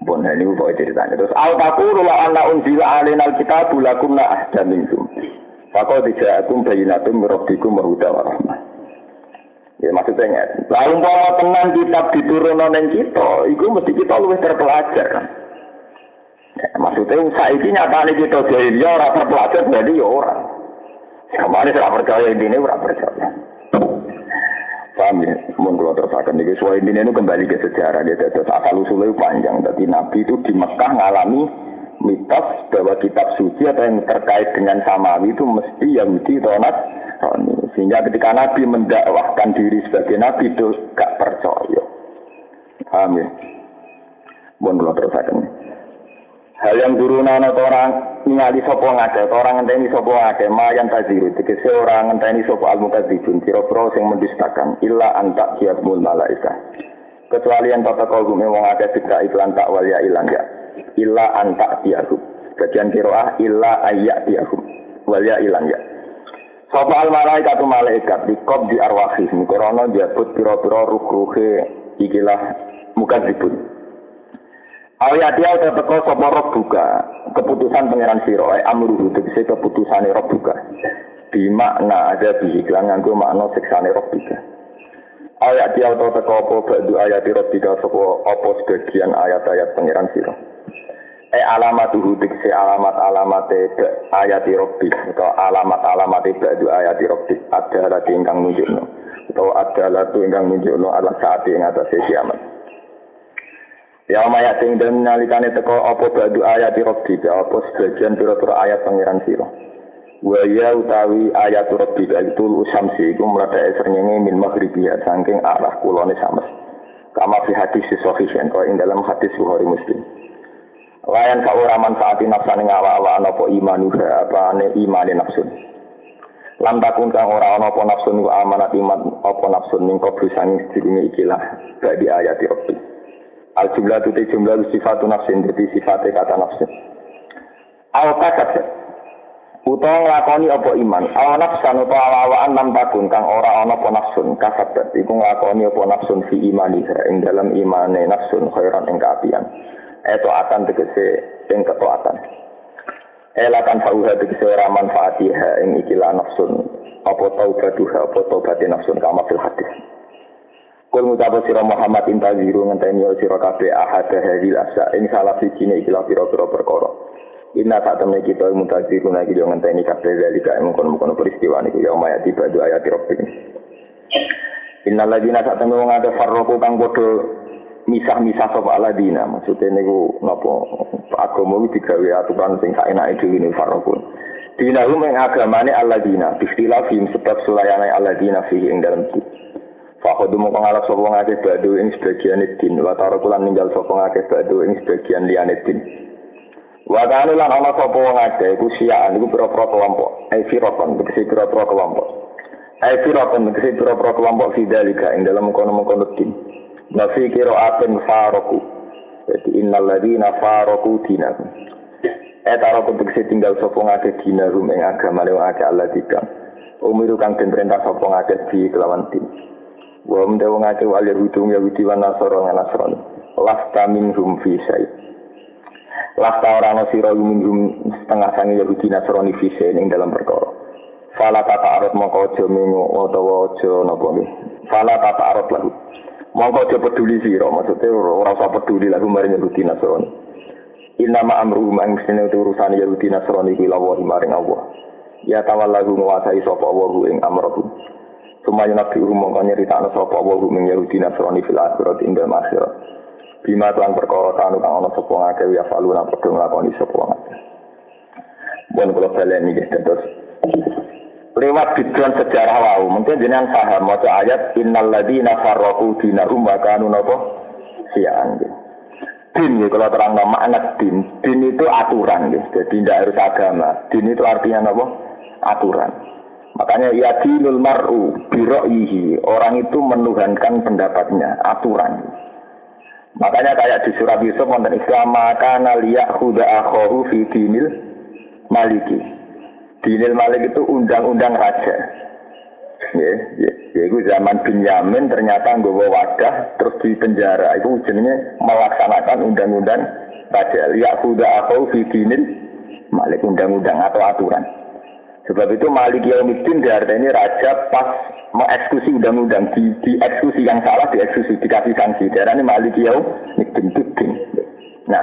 Bon, ini bukan ceritanya. Terus, Al-Taquru la'anna unzila alinal kitabu lakum na'ahda minkum. Fakau dija'akum bayinatum mirabdikum wahuda warahmah. Ya maksudnya nggak. Lalu kalau tenang kitab diturunkan yang kita, itu mesti kita lebih terpelajar. Ya, maksudnya saiki nyatane kita jahiliyah orang terpelajar berarti ya orang. Kemarin tidak percaya ini orang percaya. Paham ya? Mohon kalau terusakan ini. Soal intinya itu kembali ke sejarah. Dia terus asal usulnya panjang. Jadi Nabi itu di Mekah ngalami mitos bahwa kitab suci atau yang terkait dengan Samawi itu mesti Yahudi atau Nasrani. Sehingga ketika Nabi mendakwahkan diri sebagai Nabi itu gak percaya. Paham ya? Mohon kalau terusakan. Hal yang turunan atau orang ningali sopo ngade, atau orang ngenteni sopo ngade, mayan taziru, tegese orang ngenteni sopo al-mukadzibun, kira-kira sing mendustakan, illa antak kiatmul malaika. Kecuali yang tata kagum wong ngade fitra iklan tak walya ilang ya, illa antak kiatmul. Bagian kiroah illa ayyak kiatmul, walya ilang ya. Sopo al-malaika tu malaikat, dikob di arwahis, mikrono jabut piro-piro ruh-ruhe ikilah mukadzibun. Ayat dia teko sapa rob buka keputusan pangeran sira amruhu tegese keputusane rob buka di makna ada di iklan nganggo makna siksane rob buka ayat dia teko apa badu ayat rob buka sapa apa sebagian ayat-ayat pangeran sira alamatuhu tegese alamat-alamate ayat rob atau alamat-alamate badu ayat rob adalah ingkang nunjukno atau adalah ingkang nunjukno ala saat ing atase kiamat. Ya mayat sing den nalikane teko apa badu ayat Rabbi apa sebagian pira-pira ayat pangeran sira. Wa ya utawi ayat Rabbi itu usamsi iku mlatake srengenge min maghribiya saking arah kulone sames. Kama fi hadis sahih kok ing dalam hadis Bukhari Muslim. Layan ka ora manfaati nafsane awak-awak apa imanuha apa ane imane nafsun. Lan takun kang ora ana apa nafsun wa amanat iman apa nafsun ning kok sanging sedurunge ikilah badi ayat Rabbi. Al-jumlah itu jumlah sifatun nafsin, jadi sifatnya kata nafsin. Al-kakat, utawa ngelakoni apa iman. Al-nafsan utawa awaan lam takun, kang ora ana apa nafsun. Kasabat, iku ngelakoni apa nafsun fi imaniha, ing dalam imane nafsun, khairan ing keapian. Eto akan tegese ing ketoatan. Elakan fauha tegese ora manfaatiha, ing ikilah nafsun. Apa taubatuha, apa taubati nafsun, kama fil hadis. Kul mutapa sira Muhammad intaziru ngenteni sira kabeh ahad hadil asa ing salah sijine ikilah pira-pira perkara. Inna tak temne kita mutaziru niki yo ngenteni kabeh dalika mungkon-mungkon peristiwa niku ya mayati badu ayat rabbik. Innal ladina tak temne wong ade farroku kang padha misah-misah sapa aladina maksude niku napa agama iki digawe aturan sing saenake dhewe niku farroku. Dina ing agamane aladina bistilafim sebab sulayane aladina fihi ing dalem Fakhodu mongko ngalap sapa ngake badu ing sebagian din wa tarakulan ninggal sapa ngake badu ing sebagian liyane din. Wa ta'ala lan ana sapa ngake iku siaan iku pira-pira kelompok. Firaqan tegese pira-pira kelompok. Firaqan tegese pira-pira kelompok fidalika ing dalam kono-kono din. Nafi qira'atin faraku. Jadi innal ladina faraku dinakum. Taraku tegese tinggal sapa ngake dinahum ing agama wong akeh Allah dikang. Umiru kang den perintah sapa ngake di kelawan din. Wa mdewo ngake wal Yahudi wan Nasara lan Nasrani. Lasta minhum fi syai. Lasta ora ana sira minhum setengah sange Yahudi Nasrani fi syai ing dalam perkara. Fala tata arut mongko aja mengo utawa aja napa nggih. Fala tata arut lahu. Mongko aja peduli sira, maksude ora usah peduli lahu maring Yahudi Nasrani. Inna ma amru mang sene urusan Yahudi Nasrani kuwi lawan maring Allah. Ya tawallahu nguasai sapa Allah ing amrohu. Sumaya nabi umum nyeritakno sapa wa min Yahudi Nasrani fil akhirat ing dalam akhirat. Bima lan perkara kanu kang ana sapa ngake ya faluna padha nglakoni sapa ngake. Bon kula baleni nggih terus. Lewat background sejarah wau, mungkin jenengan paham maca ayat innal ladzina farraqu dinahum wa kanu napa sian. Din ya kalau terang makna din. Din itu aturan nggih. Jadi tidak harus agama. Din itu artinya napa? Aturan. Makanya yadinul mar'u biro'ihi, orang itu menuhankan pendapatnya, aturan. Makanya kayak di surat Yusuf wonten Islam kana liyakhudha akhahu fi dinil maliki. Dinil malik itu undang-undang raja. Ya, itu zaman Binyamin ternyata nggawa wadah terus di penjara. Itu jenenge melaksanakan undang-undang raja. Liyakhudha akhahu fi dinil malik, undang-undang atau aturan. Sebab itu Malik Yaumiddin diartinya raja pas mengeksekusi undang-undang, dieksekusi yang salah, dieksekusi, dikasih sanksi. Diartinya Malik Yaumiddin. Nah,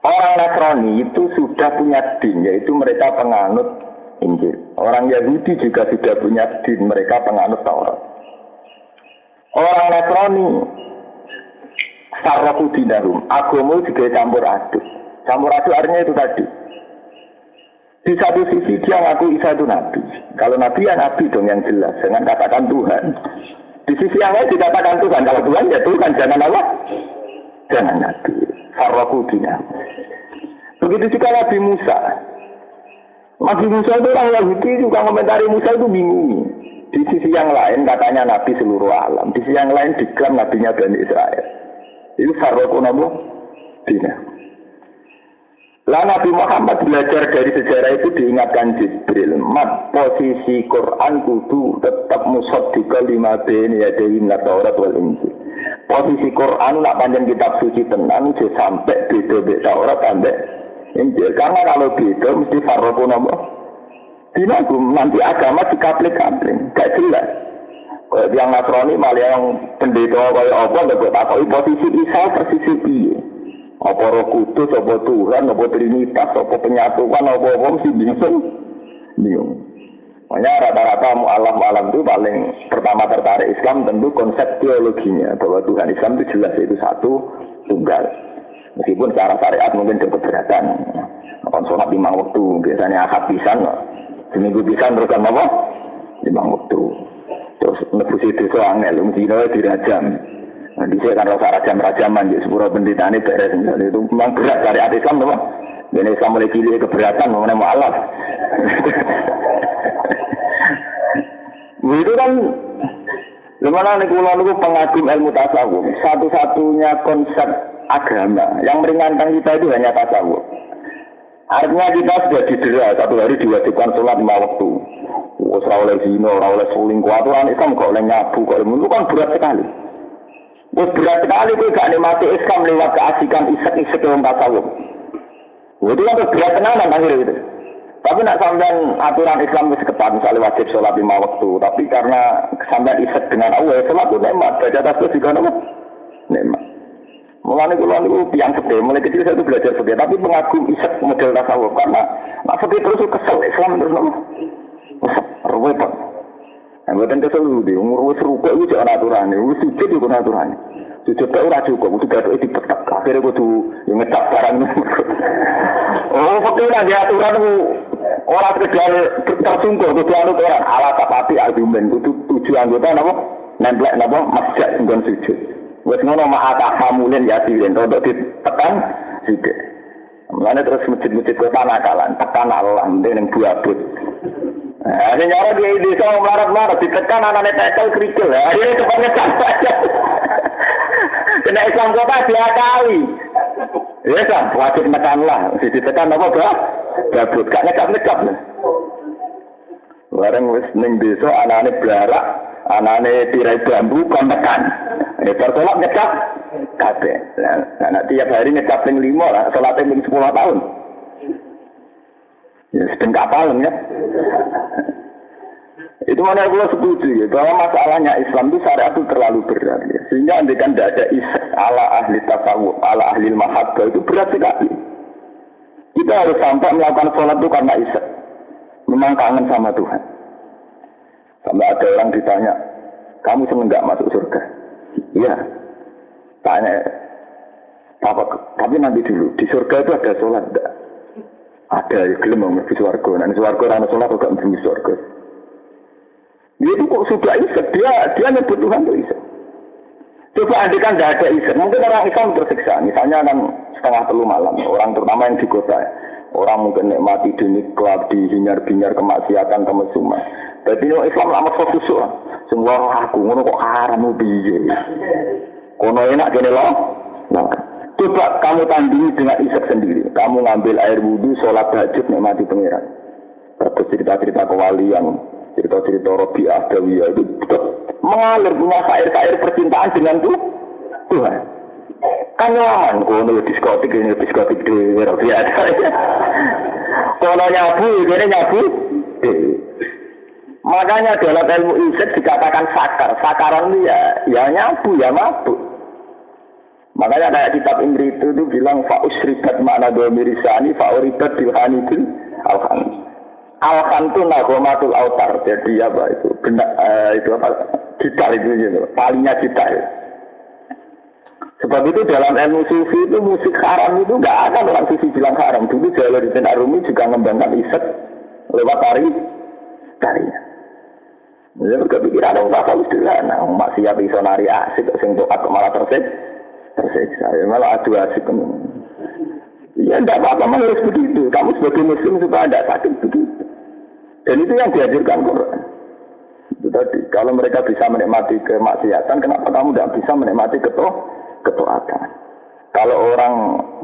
orang Nasrani itu sudah punya din, yaitu mereka penganut Injil. Orang Yahudi juga sudah punya din, mereka penganut Taurat. Orang Nasrani sarrafu dinahum, agama juga campur aduk. Campur aduk artinya itu tadi. Di satu sisi dia ngaku Isa itu nabi. Kalau nabi ya nabi dong yang jelas, jangan katakan Tuhan. Di sisi yang lain dikatakan Tuhan. Kalau Tuhan ya Tuhan, jangan apa? Jangan nabi. Sarrafu dinahum. Begitu juga Nabi Musa. Nabi Musa itu orang Yahudi juga komentari Musa itu bingung. Di sisi yang lain katanya Nabi seluruh alam. Di sisi yang lain diklaim Nabinya Bani Israel. Itu sarrafu dinahum. Lah Nabi Muhammad belajar dari sejarah itu diingatkan Jibril. Mat posisi Quran kudu tetap musaddiqal lima baina yadayhi minat Taurat wal Injil. Posisi Quran nak panjang kitab suci tenan sampai beda-beda Taurat sampai Injil. Karena kalau beda mesti farraqu dinagum nanti agama dikapling-kapling. Gak jelas. Kalau yang Nasrani malah yang pendeta kayak apa ndak takoki posisi Isa posisi piye. Apa Roh Kudus, apa Tuhan, apa Trinitas, apa penyatuan, apa mesti bingung. Makanya rata-rata mu'alaf itu paling pertama tertarik Islam tentu konsep teologinya bahwa Tuhan Islam itu jelas itu satu tunggal. Meskipun secara syariat mungkin keberatan. Kon sholat 5 waktu, biasanya akad pisan, seminggu pisan terus kan apa? 5 waktu. Terus nebus itu soangnya, mesti dirajam. Nah, di sini kan rasa rajam-rajaman di sepuluh pendeta ini beres. Itu memang berat syariat Islam, teman. Dan Islam mulai pilih keberatan, mengenai mu'alaf. Itu kan, gimana nih kalau itu pengagum ilmu tasawuf. Satu-satunya konsep agama yang meringankan kita itu hanya tasawuf. Artinya kita sudah didera, satu hari diwajibkan sholat 5 waktu. Ora oleh zina, ora oleh selingkuh, aturan Islam kok oleh nyabu, kok itu kan berat sekali. Terus berat sekali itu gak nikmati Islam lewat keasikan isek-isek yang tasawuf. Itu kan berat tenanan akhirnya itu. Tapi nak sampean aturan Islam itu ketat, misalnya wajib sholat 5 waktu. Tapi karena sampean isek dengan Allah, sholat itu nikmat. Baca tasawuf juga apa? Nikmat. Mulanya kalau itu yang sedih, mulai kecil saya itu belajar sedih. Tapi pengagum isek model tasawuf. Karena nak sedih terus kesel Islam terus apa? Repot. Yang buatan kesel itu, umur serupa itu jangan aturannya, sujud itu aturannya. Sujud itu ora cukup, itu gaduh dipetak. Akhirnya itu yang ngecap barang. Oh, fakirnya di aturan itu orang sekedar tersungkur, itu anut orang. Ala tapati argumen, itu 7 anggota apa? Nemplek apa? Masjid dengan sujud. Wes ngono ma'ata hamulin yasilin, untuk ditekan sujud. Mulanya terus masjid-masjid kota nakalan, tekan Allah, yang buabut. Nah, ini nyara dia desa melarat-melarat, ditekan anak-anak tekel kerikil. Akhirnya cepatnya saja. Kena Islam kota diakali. Ya kan, wajib menekanlah. Ditekan apa, Pak? Gabut, gak nekap-nekap. Barang wis ning desa anak-anak belarak, anak-anak tirai bambu, kon tekan. Ini bertolak nekap, kabeh. Nah, tiap hari nekap ning 5 lah, sholatnya ning 10 tahun. Ya, sedang kapal ya. Itu mana aku setuju ya, bahwa masalahnya Islam itu syariat itu terlalu berat ya. Sehingga andaikan tidak ada isyak ala ahli tasawuf, ala ahli mahabbah itu berat sekali. Kita harus sampai melakukan sholat itu karena isyak. Memang kangen sama Tuhan. Sampai ada orang ditanya, kamu senang nggak masuk surga? Iya. Tanya, tapi nanti dulu, di surga itu ada sholat enggak? Ada gelem mlebu swarga. Nek swarga ora ana salat kok gak mlebu swarga. Itu kok sudah isek, dia nyebut Tuhan itu isek. Coba andikan tidak ada isek, mungkin orang Islam tersiksa. Misalnya kan 2:30 malam, orang terutama yang di kota, orang mungkin nikmati di niklab, di hinyar-binyar kemaksiatan, kemesuman. Tapi Islam lama khusyuk. Semua aku ngono kok haram piye. Kono enak kene lho. Nah, coba kamu tandingi dengan isek sendiri. Kamu ngambil air wudhu, sholat tahajud, nikmati pengiran. Terus cerita-cerita kewalian, cerita-cerita Rabi'ah Dawiyah itu mengalir punya syair-syair percintaan dengan Tuhan. Kan nyaman, kono diskotik ini diskotik di Rabi'ah. Kono nyabu, ini nyabu. Makanya dalam ilmu isek dikatakan sakar. Sakaran itu ya nyabu, ya mabuk. Makanya kayak kitab Imri itu bilang fa'usribat makna domirisani fa'uribat bilhanidil alhani. Al-Khantun nagomatul autar. Jadi apa itu? Itu apa? Gitar itu gitu. Talinya gitar. Sebab itu dalam ilmu sufi itu musik haram itu nggak ada orang sufi bilang haram. Dulu Jalaluddin Arumi juga mengembangkan isek lewat tarinya. Jadi kepikiran orang apa sederhana. Maksiat iso nari asik, sing toat malah tersiksa. Malah adu asik. Ya tidak apa-apa harus begitu. Kamu sebagai muslim supaya tidak sakit begitu. Dan itu yang diajarkan Quran. Itu tadi. Kalau mereka bisa menikmati kemaksiatan, kenapa kamu tidak bisa menikmati ketaatan? Kalau orang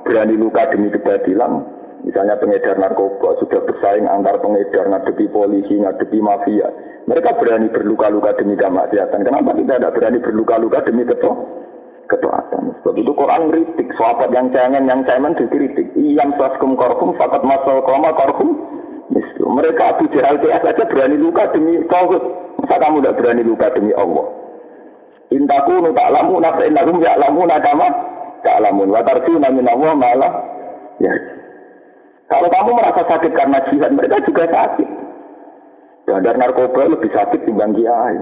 berani luka demi keadilan, misalnya pengedar narkoba sudah bersaing antar pengedar, ngadepi polisi, ngadepi mafia. Mereka berani berluka-luka demi kemaksiatan. Kenapa kita tidak berani berluka-luka demi ketaatan? Sebab itu Quran kritik. Sahabat yang cemen dikritik. Iyam swaskum korhum fakat masal koma korhum. Mereka Abu Jahal saja berani luka demi tauhid. Masa kamu tidak berani luka demi Allah? Intakunu ta'lamuna fa innahum ya'lamuna kama ta'lamun wa tarjuna min Allah malah ya. Kalau kamu merasa sakit karena jihad, mereka juga sakit. Bandar narkoba lebih sakit dibanding kiai.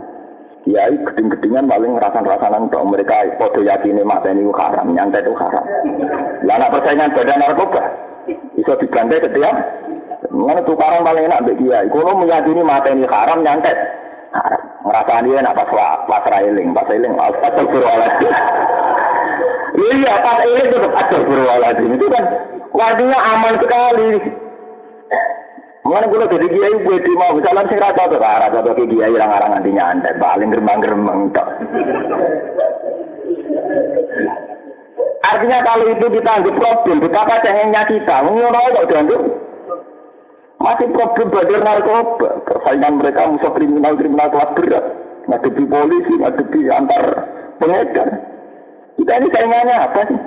Kiai geding-gedingan paling ngerasan-rasanan untuk mereka podo yakini mateni itu haram, nyantai itu haram. Lah anak persaingan bandar narkoba bisa dibantai setiap mana tukaran paling enak mbek kiai. Kulo meyakini mateni haram nyantai haram. Ngrasani enak pas railing astagfirullahaladzim. Iya, pas ini tetap astagfirullahaladzim. Itu kan artinya aman sekali. Mengenai kalau jadi kiai gue mau misalnya sih rata atau kiai orang-orang nantinya anda paling gerembang tak. Artinya kalau itu kita anggap problem, betapa cengengnya kita, menurut kalau dianggap masih problem bandar narkoba, persaingan mereka musuh kriminal kelas berat, ngadepi polisi, ngadepi antar pengedar. Kita ini saingannya apa sih?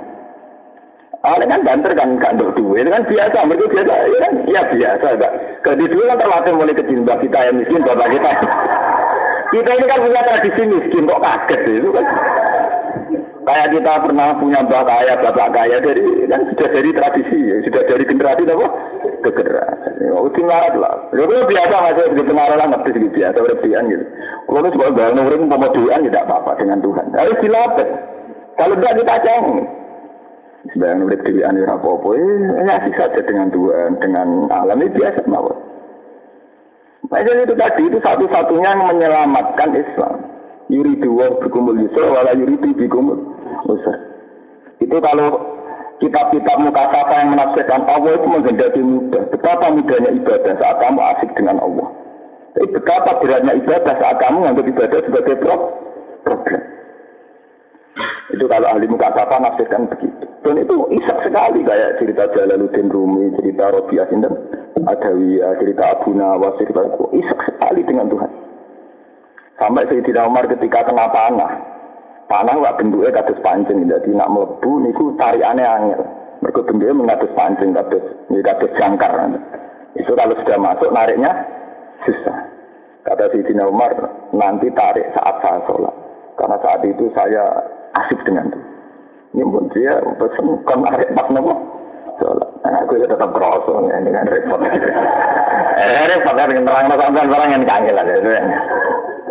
Awalnya kan banter kan untuk duit, kan biasa, mereka biasa, ya kan? Ya biasa, enggak. Kalau dulu kan terlatih mulai kecil, kita yang miskin, bapak kita. Kita ini kan punya tradisi miskin, kok kaget itu kan. Kayak kita pernah punya bapak kaya, dari kan sudah dari tradisi, sudah dari generasi apa? Ke generasi. Udah ngarat lah. Kalau biasa masih di pengaruh lah, ngerti gitu biasa, berlebihan gitu. Kalau sebagai bangun orang pemoduan tidak apa-apa dengan Tuhan. Harus dilatih. Kalau tidak kita cengeng. Sebagian murid pilihan ya apa-apa, asik saja dengan Tuhan, dengan alam ini biasa mawar. Jadi itu tadi itu satu-satunya yang menyelamatkan Islam. Yuridu wa bikumul yusra wala yuridu bikumul usra. Itu kalau kitab-kitab mukasafah yang menafsirkan Allah itu menghendaki mudah. Betapa mudahnya ibadah saat kamu asik dengan Allah. Tapi betapa beratnya ibadah saat kamu menganggap ibadah sebagai problem. Itu kalau ahli mukasafah nafsirkan begitu. Dan itu isak sekali kayak cerita Jalaluddin Rumi, cerita Robiah Sinten, Adawiyah, cerita Abu Nawas, cerita itu isak sekali dengan Tuhan. Sampai Sayyidina Umar ketika kena panah wak bentuknya kados pancing, jadi nak melebu niku tarikannya angel. Mereka bentuknya mengados pancing, kados jangkar. Itu kalau sudah masuk nariknya susah. Kata Sayyidina Umar, nanti tarik saat saya sholat. Karena saat itu saya asik dengan itu. Ini pun dia pesen kan arek pas nopo. Nah, aku ya tetap kerosong ya dengan repot. Repot dengan terang sampean barang yang kangen lah itu.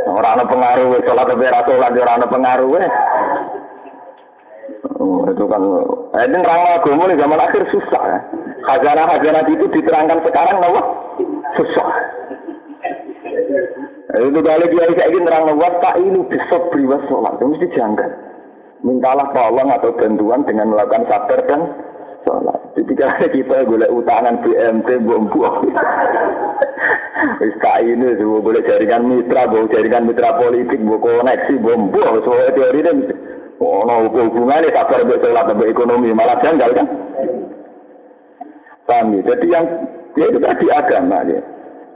Orang ada pengaruh sholat tapi sholat orang ada pengaruh. Itu kan ini terang agama di zaman akhir susah ya. Khazanah itu diterangkan sekarang nopo susah. Itu kali dia kayak gini terang nopo tak ini bisa beriwas sholat itu mesti janggal. Mintalah tolong atau bantuan dengan melakukan sabar dan sholat. Ketika kita boleh utangan BMT, buang-buang. Ini semua boleh jaringan mitra, jaringan mitra politik, koneksi, buang-buang. Soalnya teori ini, hubungannya sabar untuk sholat dan ekonomi malah janggal kan? Paham ya? Jadi yang itu tadi agama ya.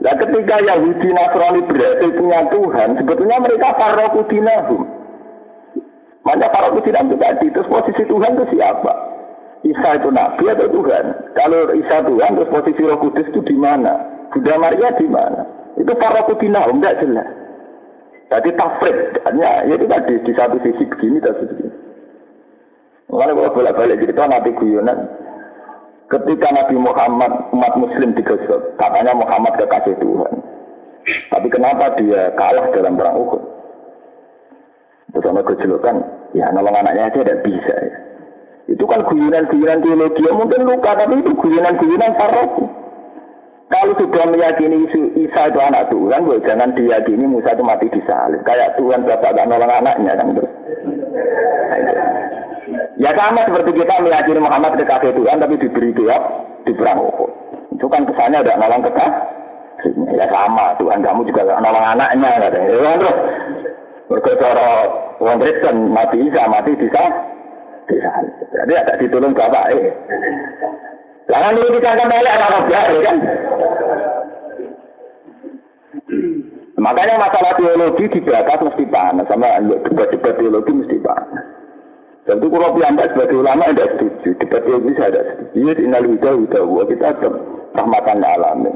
Nah ketika Yahudi Nasrani berhasil punya Tuhan, sebetulnya mereka farraqudinahum. Maka para kudinan itu tadi, terus posisi Tuhan itu siapa? Isa itu Nabi atau Tuhan? Kalau Isa Tuhan, terus posisi Roh Kudus itu di mana? Bunda Maria di mana? Itu para kudinan, enggak jelas. Jadi tafrid, hanya itu tadi di satu sisi begini, dan begini. Makanya kalau bolak-balik cerita Nabi guyonan, Ketika Nabi Muhammad umat Muslim digosok, katanya Muhammad kekasih Tuhan. Tapi kenapa dia kalah dalam perang Uhud? Terus orang kejelekan, ya nolong anaknya aja tidak bisa ya. Itu kan guyonan-guyonan teologi, mungkin luka, tapi itu guyonan-guyonan farroku. Kalau sudah meyakini Isa itu anak Tuhan, jangan diyakini Musa itu mati disalib. Kayak Tuhan bapak gak nolong anaknya kan terus. Ya sama seperti kita meyakini Muhammad kekasih Tuhan, tapi diberi jawab di perang Uhud. Itu kan kesannya udah nolong kekasihnya. Ya sama, Tuhan kamu juga gak nolong anaknya. Ya terus, berkata orang Kristen mati Isa, mati disalib. Jadi ada ditolong bapak. Jangan dulu dikatakan oleh anak-anak jahil kan. Makanya masalah teologi dibahas mesti panas, sama debat-debat teologi mesti panas. Dan itu kalau piyambak sebagai ulama tidak setuju, debat teologi saya tidak setuju. Innal huda kita rahmatan alamin.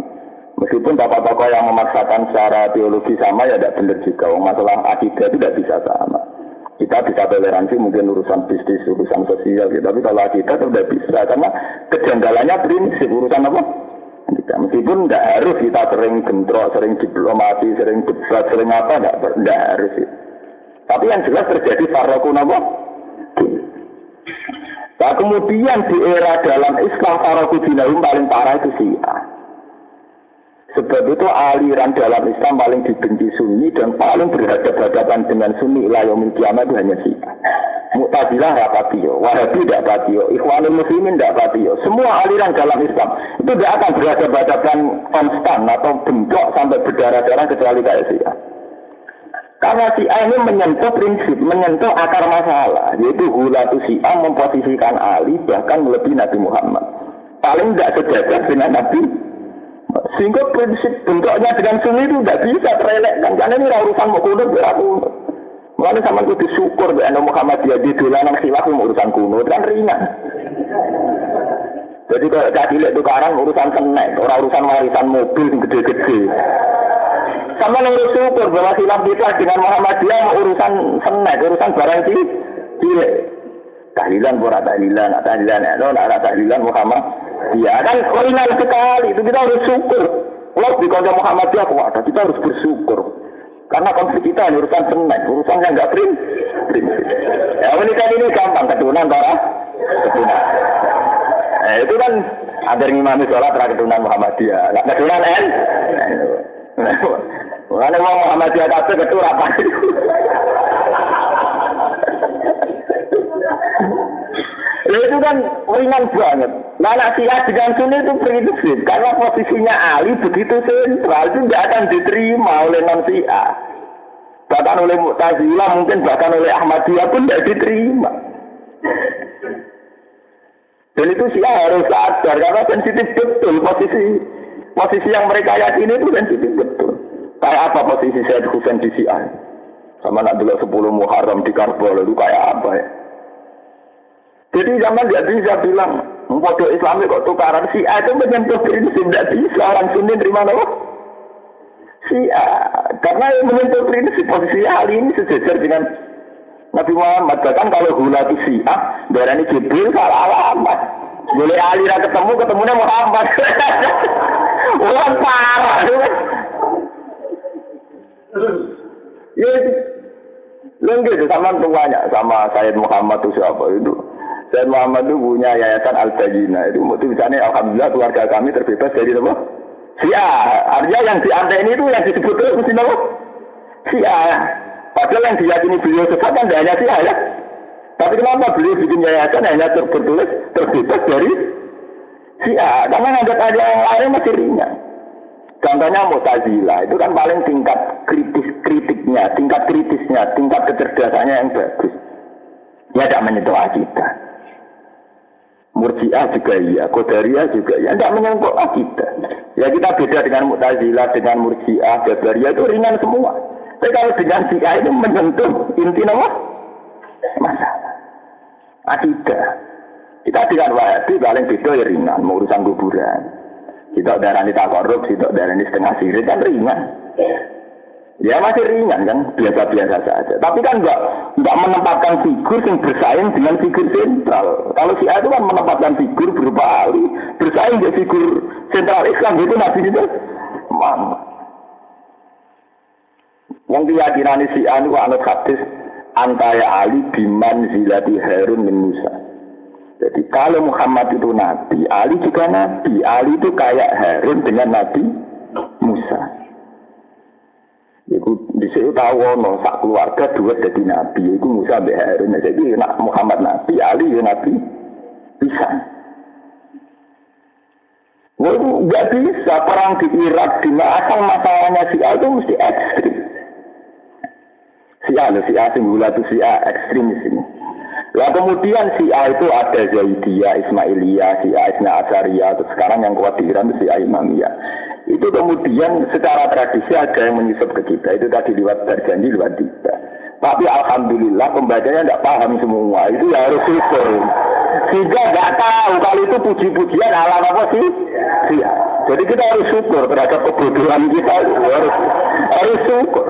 Meskipun bapak-bapak yang memaksakan secara teologi sama ya tidak benar juga. Masalah akidah itu tidak bisa sama. Kita bisa toleransi mungkin urusan bisnis, urusan sosial, gitu. Tapi kalau kita tidak bisa karena kejanggalannya prinsip urusan apa? Kita meskipun tidak harus kita sering bentrok, sering diplomasi, sering debat, sering apa, tidak harus. Tapi yang jelas terjadi farraqun apa? Nah kemudian di era dalam Islam farraqu dinahum paling parah itu Syiah. Sebab itu aliran dalam Islam paling dibenci Sunni dan paling berhadapan dengan Sunni ila yaumil qiyamah itu hanya Syiah. Mu'tazilah rapatio, Wahabi tidak patio, Ikhwanul Muslimin tidak patio. Semua aliran dalam Islam itu tidak akan berhadapan konstan atau bentrok sampai berdarah-darah kecuali kayak Syiah. Karena Syiah ini menyentuh prinsip, menyentuh akar masalah, yaitu hulatu Syiah memposisikan Ali bahkan melebihi Nabi Muhammad. Paling tidak sejajar dengan Nabi. Sehingga prinsip bentuknya dengan Sunni itu tidak bisa terelekkan. Karena ini urusan mau kunut, berapa mulanya sama itu disyukur dengan Muhammadiyah di dolanan khilaf urusan kunut kan ringan. Jadi kalau cacilik itu sekarang urusan senek, orang urusan warisan mobil yang gede-gede. Sama yang syukur bahwa khilaf kita dengan Muhammadiyah mau urusan senek, urusan barang cilik. Tahlilan, pura tahlilan, tahlilan Muhammad. Ya kan ringan sekali, itu kita harus syukur. Kalau di kota Muhammadiyah kuat, kita harus bersyukur. Karena konflik kita urusan senek, urusan yang nggak prinsip. Ya menikah ini gampang, keturunan para keturunan. Itu kan ada ngimami sholat keturunan Muhammadiyah, nggak keturunan Mana mau Muhammadiyah kata keturunan apa? Itu kan ringan banget. Nah, Syiah dengan Sunni itu prinsip. Karena posisinya Ali begitu sentral, itu tidak akan diterima oleh non-Syiah. Bahkan oleh Mu'tazilah, mungkin bahkan oleh Ahmadiyah pun tidak diterima. Dan itu Syiah harus sadar, karena sensitif betul posisi yang mereka yakini itu sensitif betul. Kayak apa posisi Sayyid Husain di Syiah? Sama nak dulu 10 Muharram di Karbala itu kayak apa ya? Jadi zaman dia bisa bilang, bodoh Islami kok tukaran Syiah itu menyentuh prinsip, tidak bisa orang Sunni terima apa? Syiah, karena yang menyentuh prinsip posisi Ali ini sejajar dengan Nabi Muhammad. Bahkan kalau hulati Syiah, darani Jibril salah alamat. Boleh Ali ketemunya Muhammad. Ulang parah, ya itu. Lengkap sama tuanya, sama Sayyid Muhammad itu siapa itu? Sayyid Muhammad itu punya yayasan Al-Bayyinah. Itu misalnya alhamdulillah keluarga kami terbebas dari apa? Syiah. Artinya yang diantai ini itu yang disebut terus mesti apa? Syiah. Padahal yang diyakini beliau sesat kan hanya Syiah ya. Tapi kenapa beliau bikin yayasan hanya tertulis terbebas dari Syiah? Karena ada yang lain masih ringan. Contohnya Mu'tazilah itu kan paling tingkat kritisnya, tingkat kecerdasannya yang bagus. Ya tidak menyentuh akidah. Murji'ah juga iya, Qadariyah juga iya, tidak menyentuh akidah. Ya kita beda dengan Mu'tazilah, dengan Murji'ah, Qadariyah itu ringan semua. Tapi kalau dengan Syiah itu menyentuh inti nama masalah akidah. Kita dengan Wahabi paling beda ya ringan, mau urusan kuburan. Kita darah ini takarrub, kita darah ini setengah sirik kan ringan. Ya masih ringan kan, biasa-biasa saja. Tapi kan enggak menempatkan figur yang bersaing dengan figur sentral. Kalau si A itu kan menempatkan figur berupa Ali, bersaing dengan figur sentral Islam itu Nabi itu Muhammad. Wong keyakinan si A itu anut hadis antaya Ali biman zilati Harun min Musa. Jadi kalau Muhammad itu Nabi, Ali juga Nabi. Ali itu kayak Harun dengan Nabi Musa. Iku dhisik tahu ono sak keluarga dua jadi nabi, iku Musa mbek Harun. Jadi nak Muhammad nabi, Ali ya nabi bisa. Wah, enggak bisa perang di Irak di asal masalahnya si A itu mesti ekstrim. Si A singular itu si A ekstrim di sini. Lah kemudian si A itu ada Zaidiyah, Ismailiyah, si A Isna Asyariyah, terus sekarang yang kuat di Iran itu si A Imamiyah. Itu kemudian secara tradisi ada yang menyusup ke kita. Itu tadi lewat berjanji, lewat kita. Tapi alhamdulillah pembacanya tidak paham semua. Itu ya harus syukur. Sehingga tidak tahu kalau itu puji-pujian ala apa sih? Ya. Jadi kita harus syukur terhadap kebodohan kita. Harus syukur.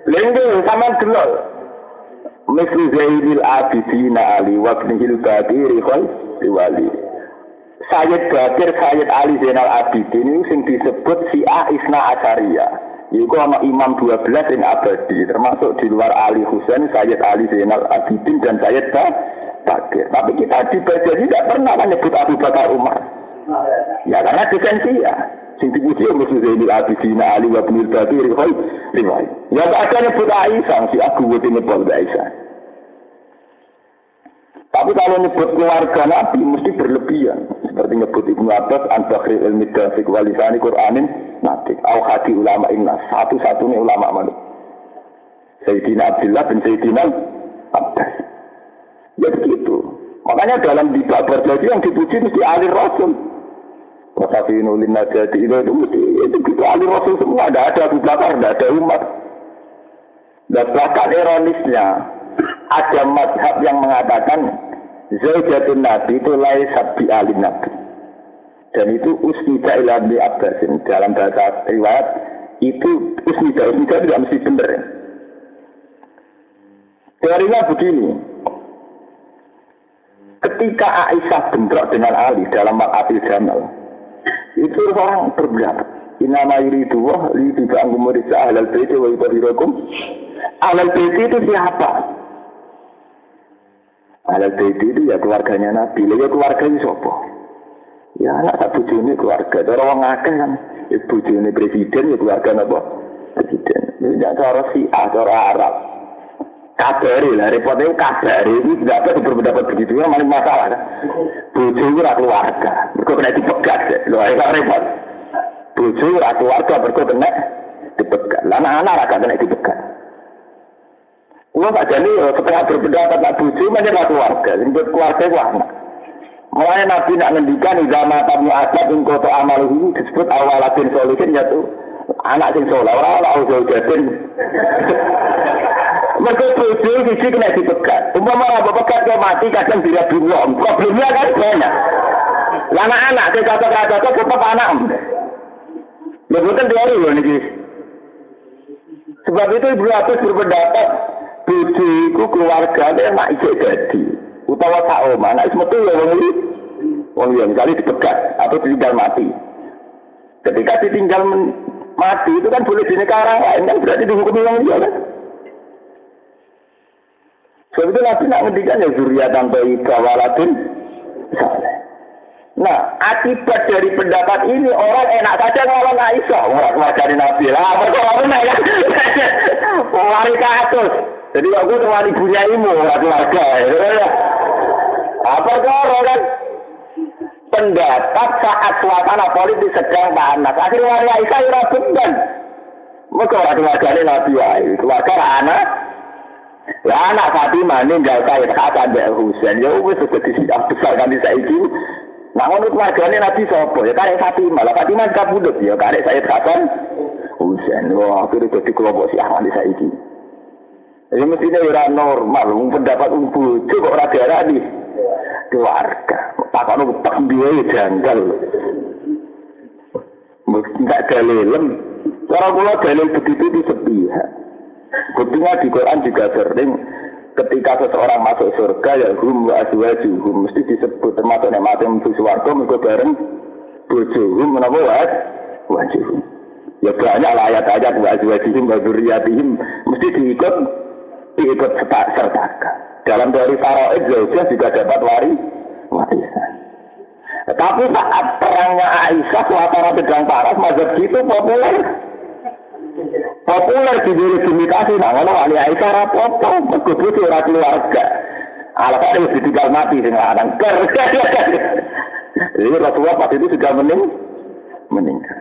Lengge sama delok. Mislu Zainil Abidina Ali wa ibnihil Badiri wali. Sayyid Bakir, Sayyid Ali Zainal Abidin ini yang disebut si A Isna Asyariyah. Itu ada imam 12 yang abadi, termasuk di luar Ali Husain, Sayyid Ali Zainal Abidin dan Sayyid Bakir. Tapi kita di Bajari tidak pernah menyebut Abu Bakar Umar. Ya karena desensi ya. Sing dipuji Muslim Zainal Abidin Ali wa ibnihil Badiri wali. Ya tak ada nyebut Aisyah, si Abu Wati nyebut Aisyah. Tapi kalau nyebut keluarga Nabi mesti berlebihan. Seperti nyebut Ibnu Abbas, An-Bakri al-Middafiq walisani Qur'anin Nabi. Al-Hadi ulama innas. Satu-satunya ulama manusia. Sayyidina Abdullah bin Sayyidina Abbas. Ya begitu. Makanya dalam di kabar jadi yang dipuji mesti ahli Rasul. Wasafinu linnajati itu mesti itu gitu ahli Rasul semua. Tidak ada Abu Bakar, tidak ada Umar. Dan bahkan ironisnya ada mazhab yang mengatakan Zaujatun Nabi itu laisat bi ahli Nabi. Dan itu usnida ila Ibnu Abbasin. Dalam bahasa riwayat itu usnida tidak mesti benar. Teorinya begini. Ketika Aisyah bentrok dengan Ali dalam Maqatil Jamal, itu orang berpendapat inama yuridu wa li ba'angkum murisa ahlal baiti wa yubahirakum. Ahlal baiti itu siapa? Ahlal baiti itu ya keluarganya Nabi. Lah ya keluarganya siapa? Ya anak tak bojone keluarga. Orang akeh kan bojone presiden ya keluarga apa? Presiden. Ini tidak cara Syiah, cara Arab. Kabari lah, repotnya kabari itu tidak ada berpendapat begitu, yang paling masalah kan. Bojo itu keluarga, mereka kena dipegat, loh itu repot. Bojo itu keluarga, mereka kena dipegat, anak-anak agak kena dipegat. Kalau tak jadi, setengah berpendapat, nak bojo macam keluarga, sebut keluarga itu anak. Mulanya Nabi nak ngendikan, idama tamu adab, ingkoto amal ini disebut awalatin solihin, yaitu anak sing soleh, orang-orang usul-usulin. Mereka bodoh sisi kena dipegat. Umpama orang pegat ke mati kadang tidak bingung. Problemnya kan banyak. Anak-anak saya cocok-cocok tetap anak. Ya bukan teori loh nih. Sebab itu Ibnu Abbas berpendapat bodoh itu keluarga dia nak ijek jadi. Utawa tak oma, nak ismetu ya wong yang misalnya dipegat atau ditinggal mati. Ketika ditinggal mati itu kan boleh dinikah orang lain kan berarti dihukumi orang dia kan. Sebab itu Nabi nak ngendikan ya zuriatan bayi kawaladin saleh. Nah, akibat dari pendapat ini orang enak saja ngelawan Aisyah, orang dari Nabi lah, orang ya. Orang kasus. Jadi aku cuma ibunya ibu, keluarga. Apa orang kan? Pendapat saat suasana politik sedang panas. Akhirnya Aisyah ora beban. Mereka orang keluarga Nabi wae, keluarga anak. Lah anak Fatimah ninggal Sayyid Hasan dan Husain ya wis sudah disiap besar kan saiki. Nah ngono keluargane Nabi sapa ya karek Fatimah. Lah Fatimah kabudut ya karek Sayyid Hasan Husain. Wah akhire dadi kelompok Syiah kan saiki. Ya mestine ora normal pendapat bojo kok ora diarani keluarga. Takono tak biye janggal. enggak dalilem. Cara kula dalil begitu itu sepihak. Buktinya di Quran juga sering ketika seseorang masuk surga ya hum wa azwajuhum mesti disebut termasuk nek mati mlebu swarga mergo bareng bojohum menapa wajuhum. Ya banyak ayat-ayat wa azwajuhum wa dzurriyyatihim mesti diikut sertakan. Dalam teori faraid zaujah juga dapat warisan. Tapi saat perangnya Aisyah suasana sedang panas mazhab itu populer didiskriminasi nah ngono Ali Aisyah ra apa-apa mergo bojo ora keluarga. Alasan itu ditinggal mati sing lanang. Jadi Rasulullah pas itu sudah meninggal.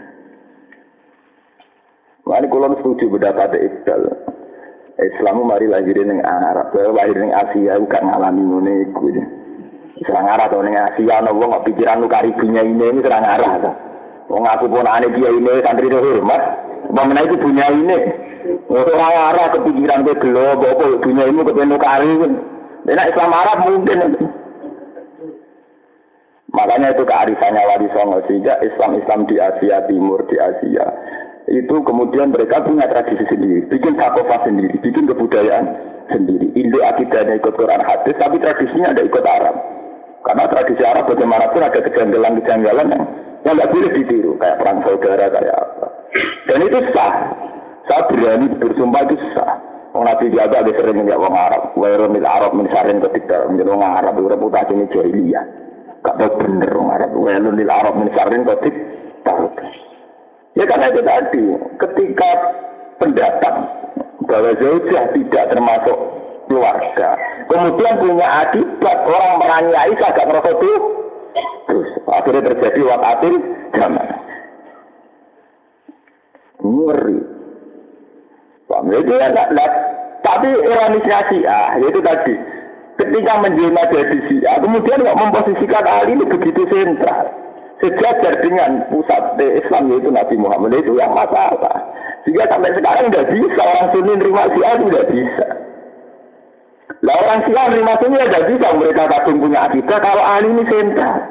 Mari kula setuju pendapat Iqbal. Islam mari lahirin ning Arab, lahir ning Asia gak ngalami ngene iku. Serang Arab to ning Asia ana wong kok pikiran lu karibunya ini serang Arab to. Wong aku ponakane dia ini santri hormat, bagaimana itu punya ini. Orang Arab kepikiran ke gelo apa punya ini kepen kari. Nek Islam Arab mungkin. Makanya itu kearifannya Wali Songo sehingga Islam di Asia Timur, di Asia itu kemudian mereka punya tradisi sendiri, bikin thaqafah sendiri, bikin kebudayaan sendiri. Induk akidahnya ikut Quran hadis, tapi tradisinya ada ikut Arab. Karena tradisi Arab bagaimanapun ada kejanggalan-kejanggalan yang nggak boleh ditiru, kayak perang saudara, kayak apa. Dan itu sah. Saya berani bersumpah itu sah. Nabi Jaga ada sering nggak orang Arab, wairunil Arab mensarin ketika menjadi orang Arab itu reputasi ini jahiliyah. Gak tahu bener orang Arab, wairunil Arab mensarin ketika. Ya karena itu tadi, ketika pendatang bahwa zaujah tidak termasuk keluarga, kemudian punya akibat orang merangi Aisyah gak ngerasa itu, terus akhirnya terjadi wakatil zaman. Ngeri. Jadi tapi ironisnya Syiah, yaitu tadi, ketika menjelma jadi Syiah, kemudian kok memposisikan Ali ini begitu sentral. Sejajar dengan pusat Islam yaitu Nabi Muhammad itu yang masalah. Sehingga sampai sekarang tidak bisa orang Sunni nerima Syiah tidak bisa. Lah orang Syiah nerima Sunni tidak bisa mereka kadung punya akidah kalau Ali ini sentral.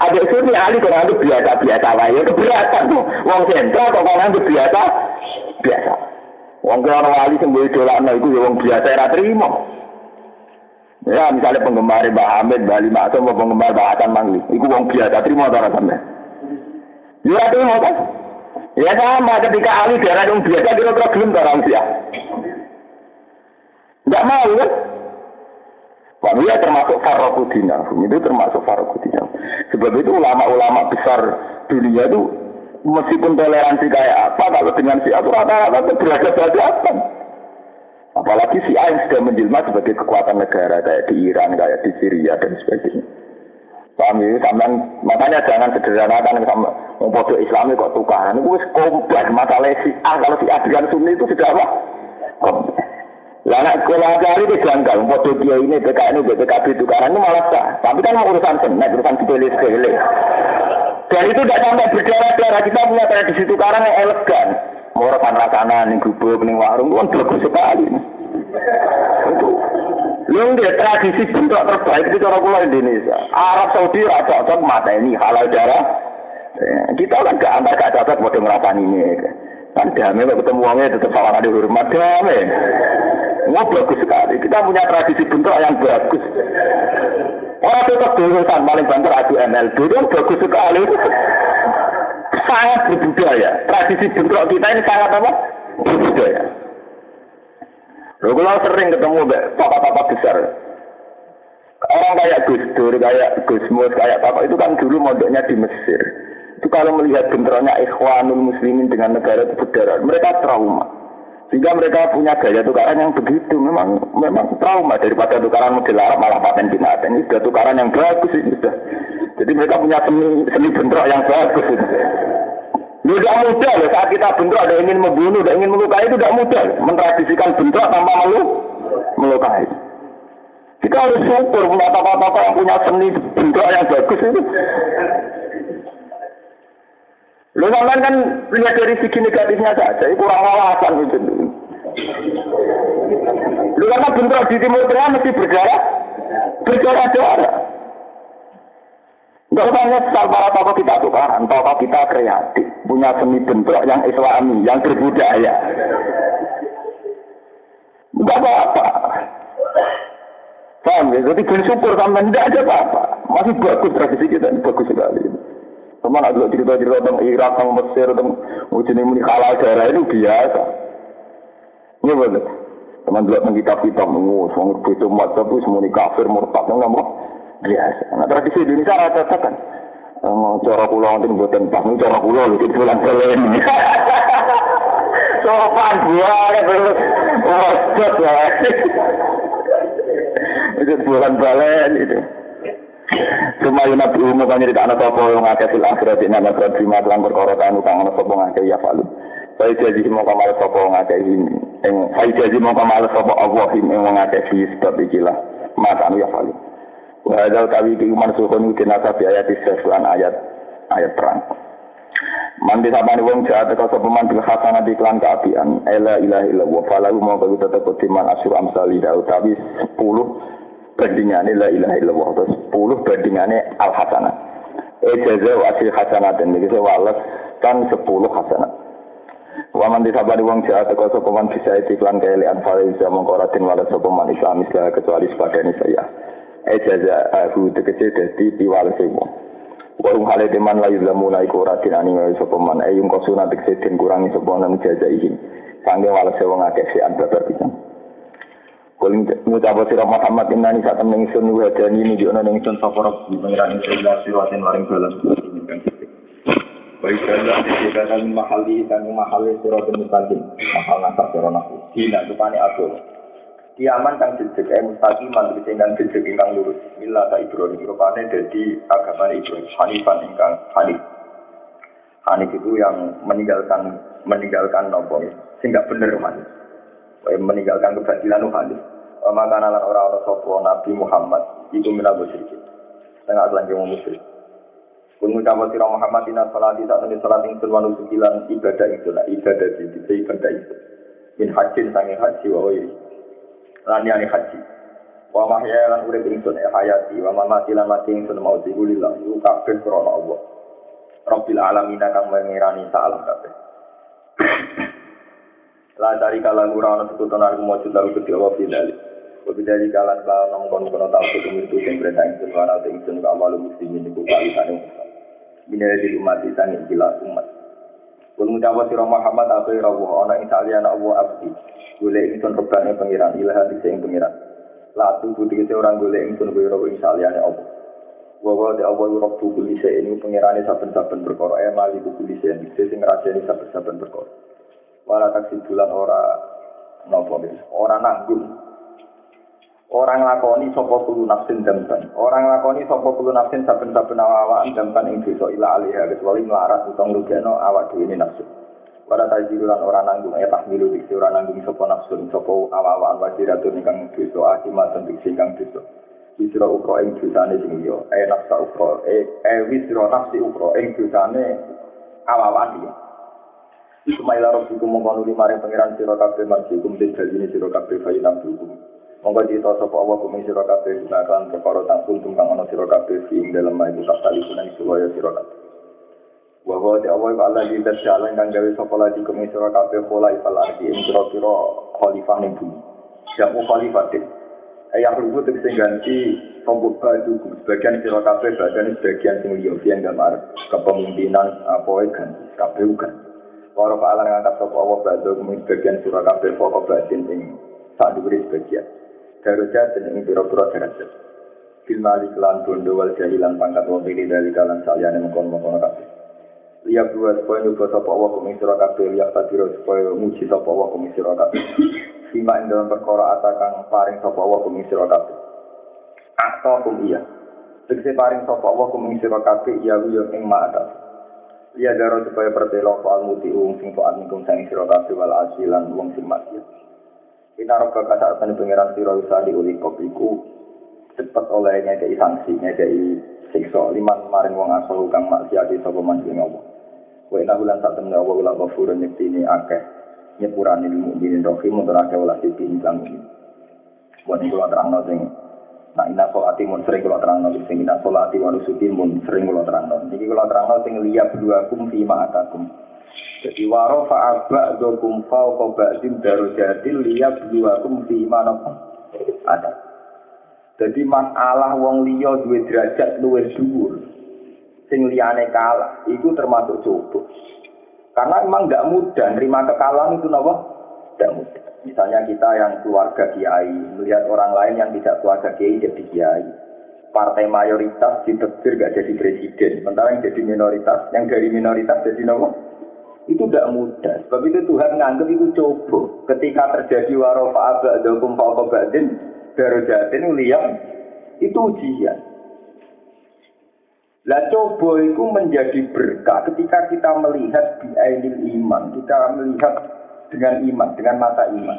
Ada Sunni Ali kalau itu biasa-biasa lah ya keberatan tuh. Wong sentral kok kalau itu biasa. Wong kaya wali sing mbok idolakno iku ya wong biasa ora trimo. Ya misalnya penggemar Mbah Hamid, Mbah Lima atau penggemar Mbah Hasan Mangli, iku wong biasa trimo ta ora sampe. Ya ora trimo kan? Ya sama ketika Ali darah wong biasa kira-kira gelem ta ora ya. Enggak mau kan? Wah, dia termasuk Farokudina, itu termasuk Farokudina. Sebab itu ulama-ulama besar dunia itu meskipun toleransi kayak apa, kalau dengan Syiah itu rata-rata itu berhadapan. Apalagi Syiah yang sudah menjelma sebagai kekuatan negara kayak di Iran, kayak di Syria dan sebagainya. Paham ya? Makanya jangan sederhanakan sama pondok Islami kok tukaran. Itu kompleks masalah Syiah. Kalau Syiah dengan Sunni itu sudah apa? Kompleks. Lah nek kula cari itu janggal, pondok dia ini PKN BPKB tukaran itu malah sah. Tapi kan urusan senek, urusan sepele-sepele. Dan itu tidak sampai berdarah-darah. Kita punya tradisi tukaran yang elegan. Mau rekan rakanan, ning gubuk, ning warung, itu bagus sekali. Itu. Yang dia tradisi bentuk terbaik itu cara kula Indonesia. Arab Saudi cocok mata ini halal darah. Kita kan gak antar gak cocok pada ngerasani ini. Kan damai ketemu orangnya tetap salah ada hormat damai. Wah bagus sekali. Kita punya tradisi bentuk yang bagus. Orang tetap berurusan paling banter adu MLB itu bagus sekali. Sangat berbudaya. Tradisi bentuk kita ini sangat apa? Berbudaya. Kalau sering ketemu papa-papa besar. Orang kayak Gus Dur, kayak Gus Mus, kayak papa itu kan dulu mondoknya di Mesir. Itu kalau melihat bentronya Ikhwanul Muslimin dengan negara itu berdarah, mereka trauma. Sehingga mereka punya gaya tukaran yang begitu, memang trauma daripada tukaran model Arab malah paten binatang. Ini sudah tukaran yang bagus ini sudah. Jadi mereka punya seni bentrok yang bagus ini. Itu tidak mudah loh, saat kita bentrok ada ingin membunuh, ada ingin melukai itu tidak mudah. Mentradisikan bentrok tanpa melukai. Kita harus syukur punya tokoh-tokoh yang punya seni bentrok yang bagus itu. Lu kan lihat dari segi negatifnya saja, itu kurang wawasan itu. Lu karena bentrok di Timur Tengah mesti berdarah. Enggak usah nyesal para tokoh kita tukaran, tokoh kita kreatif, punya seni bentuk yang islami, yang berbudaya. Enggak apa-apa. Paham ya? Jadi bersyukur sama tidak ada apa-apa. Masih bagus tradisi kita, bagus sekali. Teman ada cerita-cerita tentang Irak, tentang Mesir, tentang jenis muni halal daerah itu biasa. Iya betul. Teman dulu tentang kitab-kitab mengus, mengurbit umat tapi semua kafir murtad nggak mau biasa. Nah tradisi Indonesia rata-rata kan. Cara pulau nanti buatan pas, cara pulau itu bulan kalian. Sopan buah, terus wajib lah. Itu bulan balen itu. Cuma yang nabi umum kan jadi anak sopo yang ngake sil akhirat ini anak terima dalam perkara kanu kang anak sopo ngake ya falu. Saya jadi mau kamal sopo ngake ini. Saya jadi mau kamal sopo Allah ini yang ngake di sebab ikilah mata anu ya falu. Wajal kawi kiuman suhun utin asabi ayat iseslan ayat perang. Mandi sabani wong jahat kau sepeman bil hasanah iklan keapian. Ela ilaha illallah. Falahu mau bagi tetap kutiman asyur amsali dah. Tapi 10 bandingannya la ilaha illallah. Terus 10 bandingannya al hasanah. Jaza wa asyir hasanah dan ini sewalas kan 10 hasanah. Wa mandi sabani wong jahat kau sepeman bisa iklan keelian falaiza mengkoratin walas sepeman Islam segala kecuali sepadani saya. Jaza aku tegese dadi piwalase wong. Warung hale teman layu lamuna iku ora dinani wae sapa man ayung kosuna teksen kurangi sapa nang jazaihi sange walase wong akeh sian babar pisan kuling ngucap sira Muhammad innani sak temen ingsun wadani ini yo nang ingsun sapa rabbi pangeran insyaallah siwaten waring dalan baik dalan dikatakan mahali kang mahali sira mustaqim mahal nasab sira naku dina rupane agama kiaman kang jejeg mustaqim mantu sing jejeg ingkang lurus mila ta Ibrahim rupane dadi agama Ibrahim hanifan ingkang hanif itu yang meninggalkan nopo sing gak bener man meninggalkan kebatilan hanif maka lan ora ana sapa Nabi Muhammad iku minal musyrikin setengah lanjut musyrik kun ngucap sira Muhammad inna sholati sak temene salat ing sunwa nusukilan ibadah ibadah itu min hajjin sange haji wa laniane haji wa mahya lan urip ingsun hayati wa mamati lan mati ingsun mau digulillah iku kabeh krana Allah Rabbil alamin kang mengirani salam kabeh la dari kala ora ana sekuton aku mau lalu kedhi Allah bidalik wa bidalik kala nom kono tau itu sing perintah ingsun wana ingsun ka amalu muslimin iku kalitane minere di umat ditani jelas umat kun ngucap sira Muhammad akhir Allah ana ing saliyane Allah abdi golek ingsun rebane pangeran ilaha sing pangeran latu budi orang golek ingsun kaya ing saliyane Allah wa de Allah rabbu kulli shay'in pangerane saben-saben perkara mali kulli shay'in sing ngrasani saben-saben perkara wala taksi bulan ora napa ora nanggung orang lakoni sapa kulo nafsin dampan orang lakoni sapa kulo nafsin saben-saben awak dampan ing dosa ila alih kecuali melarat utang lugeno awak dhewe nafsu pada tajiran orang nanggung tahmilu diksi orang nanggung sapa nafsu sapa awak wajiratun ingkang dosa akimat diksi ingkang dosa wisra ukra ing dosane sing liya nafsa ukra wisra nafsi ukra ing dosane awak liya Sumaila rabbikum mongko nuli maring pangeran sira kabeh marjikum den janjine sira kabeh fayina hukum monggo dita sapa Allah kumi sira kabeh gunakan perkara takun kang ana sira kabeh ing dalem iku sakali kunan supaya sira kabeh wa wa ta Allah Allah di dalan kang gawe sapa lagi kumi sira kabeh pola ifal arti ing kira-kira khalifah ning bumi jamu khalifatin ayah rubut sing ganti tombok baju sebagian sira kabeh sebagian sing liya yang gambar kepemimpinan apa kan kabeh kan para palang ngangkat sapa Allah badhe kumis bagian surah kabeh pokok batin ing sak dhuwure sebagian. Darajat ing pira-pira derajat. Fil malik lan bondo wal jahilan pangkat wong iki dari kalan saliyane mengkon-mengkon kabeh. Liya dua supaya nyuba sapa Allah kumis surah kabeh liya tadiro supaya muji sapa Allah kumis surah kabeh. Sima ing dalam perkara atakang paring sapa Allah kumis surah kabeh. Atakum iya. Tegese paring sapa Allah kumis surah kabeh iya yo ing ma'at. Ia daro supaya pertelo soal muti sing soal nikum sang sira kabeh wal asilan wong sing maksiat. Kita roka kata akan pengiran sira usali uli kopiku cepet oleh ngekei sanksi ngekei siksa liman maring wong asal kang maksiat sapa manjing Allah. Wa inna lan sak temne Allah la ghafurun yektine akeh nyepurane mukminin rohim untuk akeh welas iki ingkang iki. Buat kula terangno sing Nah, inna sholati mun sering kula terangno sing inna sholati wa nusuki mun sering kula terangno. Iki kula terangno sing liya bluakum fi ma'atakum. Jadi wa rafa'a ba'dakum fawqa ba'din darajatil liya bluakum fi ma'atakum. Ada. Jadi masalah wong liya duwe derajat luwih dhuwur. Sing liyane kalah, iku termasuk coba. Karena memang enggak mudah nerima kekalahan itu napa? Enggak mudah. Misalnya kita yang keluarga kiai, melihat orang lain yang tidak keluarga kiai jadi kiai. Partai mayoritas ditegur gak jadi presiden, sementara yang jadi minoritas, yang dari minoritas jadi nomor. Itu tidak mudah. Sebab itu Tuhan menganggap itu coba. Ketika terjadi warofa abadakum fa'qa ba'din darajatin liyam, itu ujian. Lah coba itu menjadi berkah ketika kita melihat bi'ainil iman, kita melihat dengan iman, dengan mata iman.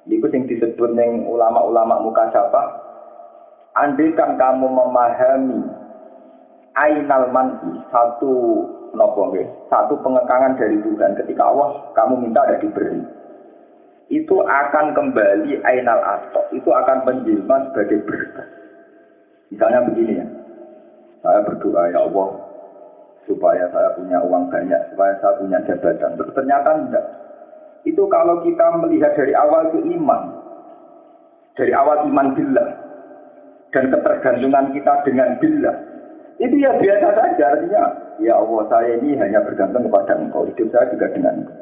Itu yang disebut dengan ulama-ulama mukasyafah. Andaikan kamu memahami ainal man'i, satu pengekangan dari Tuhan ketika Allah kamu minta ada diberi. Itu akan kembali ainal atok, itu akan menjelma sebagai berkah. Misalnya begini ya, saya berdoa ya Allah supaya saya punya uang banyak, supaya saya punya jabatan. Ternyata tidak. Itu kalau kita melihat dari awal itu iman. Dari awal iman billah. Dan ketergantungan kita dengan billah. Itu ya biasa saja. Artinya, ya Allah saya ini hanya bergantung kepada Engkau. Hidup saya juga dengan Engkau.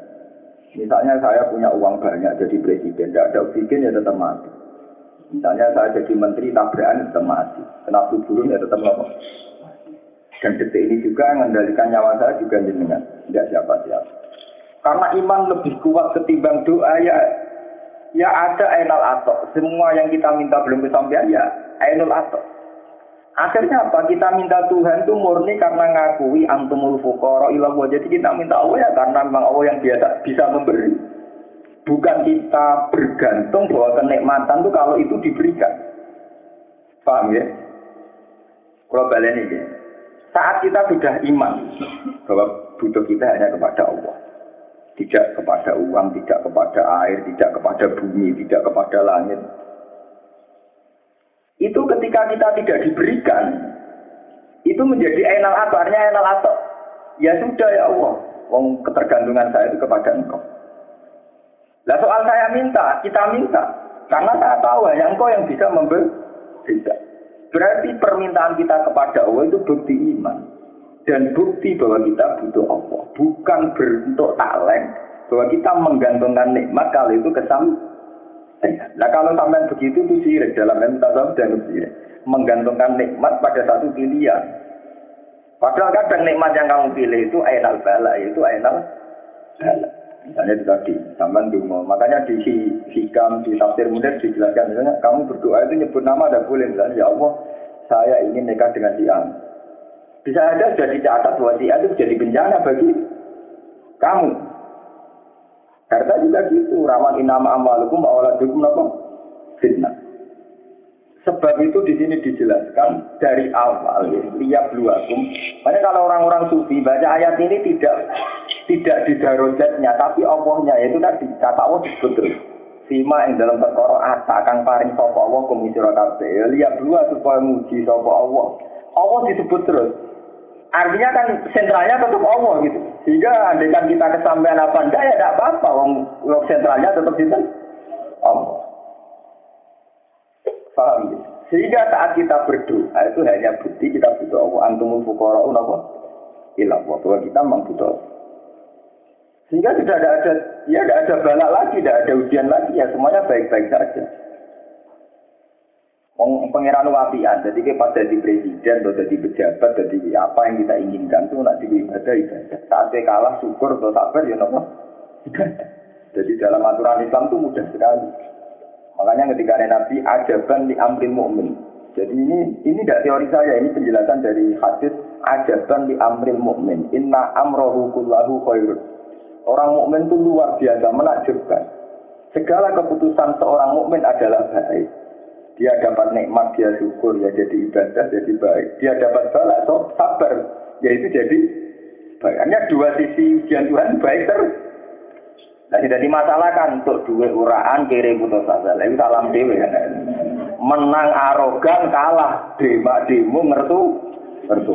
Misalnya saya punya uang banyak jadi presiden. Tidak ada oksigen ya tetap mati. Misalnya saya jadi menteri tabrakan tetap mati. Kena burung ya tetap mati. Dan detik ini juga yang mengendalikan nyawa saya juga jenengan. Tidak siapa-siapa. Karena iman lebih kuat ketimbang doa ya ada ainul atok. Semua yang kita minta belum kesampaian ya ainul atok. Akhirnya apa? Kita minta Tuhan itu murni karena ngakui antumul fuqara ila Allah. Jadi kita minta Allah ya karena memang Allah yang biasa bisa memberi. Bukan kita bergantung bahwa kenikmatan itu kalau itu diberikan. Paham ya? Kalau balik ini, saat kita sudah iman bahwa butuh kita hanya kepada Allah. Tidak kepada uang, tidak kepada air, tidak kepada bumi, tidak kepada langit. Itu ketika kita tidak diberikan, itu menjadi ainal atok. Artinya ainal atok. Ya sudah ya Allah, ketergantungan saya itu kepada Engkau. Lah soal saya minta, kita minta. Karena saya tahu hanya Engkau yang bisa memberi. Berarti permintaan kita kepada Allah itu bukti iman. Dan bukti bahwa kita butuh Allah. Bukan bentuk talent bahwa kita menggantungkan nikmat kalau itu kesampaian. Nah kalau sampai begitu itu syirik. Dalam ilmu tasawuf dan syirik. Menggantungkan nikmat pada satu pilihan. Padahal kadang nikmat yang kamu pilih itu ainal bala, yaitu ainal bala. Misalnya itu tadi, sampai dungo. Makanya di hikam, di tafsir mudah dijelaskan. Misalnya kamu berdoa itu nyebut nama ada boleh. Misalnya ya Allah, saya ingin nikah dengan si A. Bisa ada sudah dicatat bahwa dia itu jadi bencana bagi kamu. Harta juga gitu. Rawan inama amalukum awaladukum apa? Fitnah. Sebab itu di sini dijelaskan dari awal ya. Liya bluakum. Makanya kalau orang-orang sufi baca ayat ini tidak di darajatnya, tapi Allahnya yaitu tadi kata Allah disebut terus. Sima yang dalam perkara akan paring sapa Allah kumisira kabeh. Liya blua supaya muji sapa Allah. Allah disebut terus. Artinya kan sentralnya tetap Allah gitu. Sehingga andaikan kita kesampaian apa enggak ya tidak apa-apa. Wong sentralnya tetap itu Allah. Paham gitu? Sehingga saat kita berdoa itu hanya bukti kita butuh Allah. Antumul fuqara'un apa? Ilah Allah. Bahwa kita memang butuh. Sehingga sudah tidak ada bala lagi, tidak ada ujian lagi. Ya semuanya baik-baik saja. Pengiran wapian, jadi kita pas jadi presiden atau jadi pejabat, jadi apa yang kita inginkan itu nak ibadah. Saat kita kalah syukur atau sabar ya nopo ibadah. Jadi dalam aturan Islam itu mudah sekali. Makanya ketika Nabi ajaban di amril mu'min. Jadi ini tidak teori saya, ini penjelasan dari hadis ajaban di amril mu'min. Inna amrohu kullahu khairun. Orang mukmin itu luar biasa menakjubkan. Segala keputusan seorang mukmin adalah baik. Dia dapat nikmat, dia syukur, ya jadi ibadah, jadi baik. Dia dapat bala, so sabar, yaitu jadi baik. Hanya dua sisi ujian Tuhan baik terus. Nah, tidak dimasalahkan untuk duit uraan, kiri putus asa. Itu salam dewe kan. menang arogan kalah demo ngertu. Itu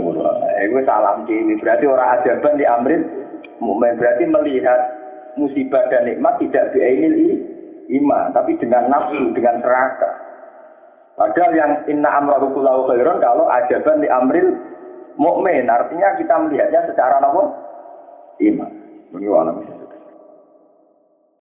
salam ini berarti orang ajaban di amrin mukmin berarti melihat musibah dan nikmat tidak biainil iman tapi dengan nafsu dengan serakah. Padahal yang inna amrahu kullahu khairan kalau ajaban di amril mukmin artinya kita melihatnya secara apa? Iman. Ini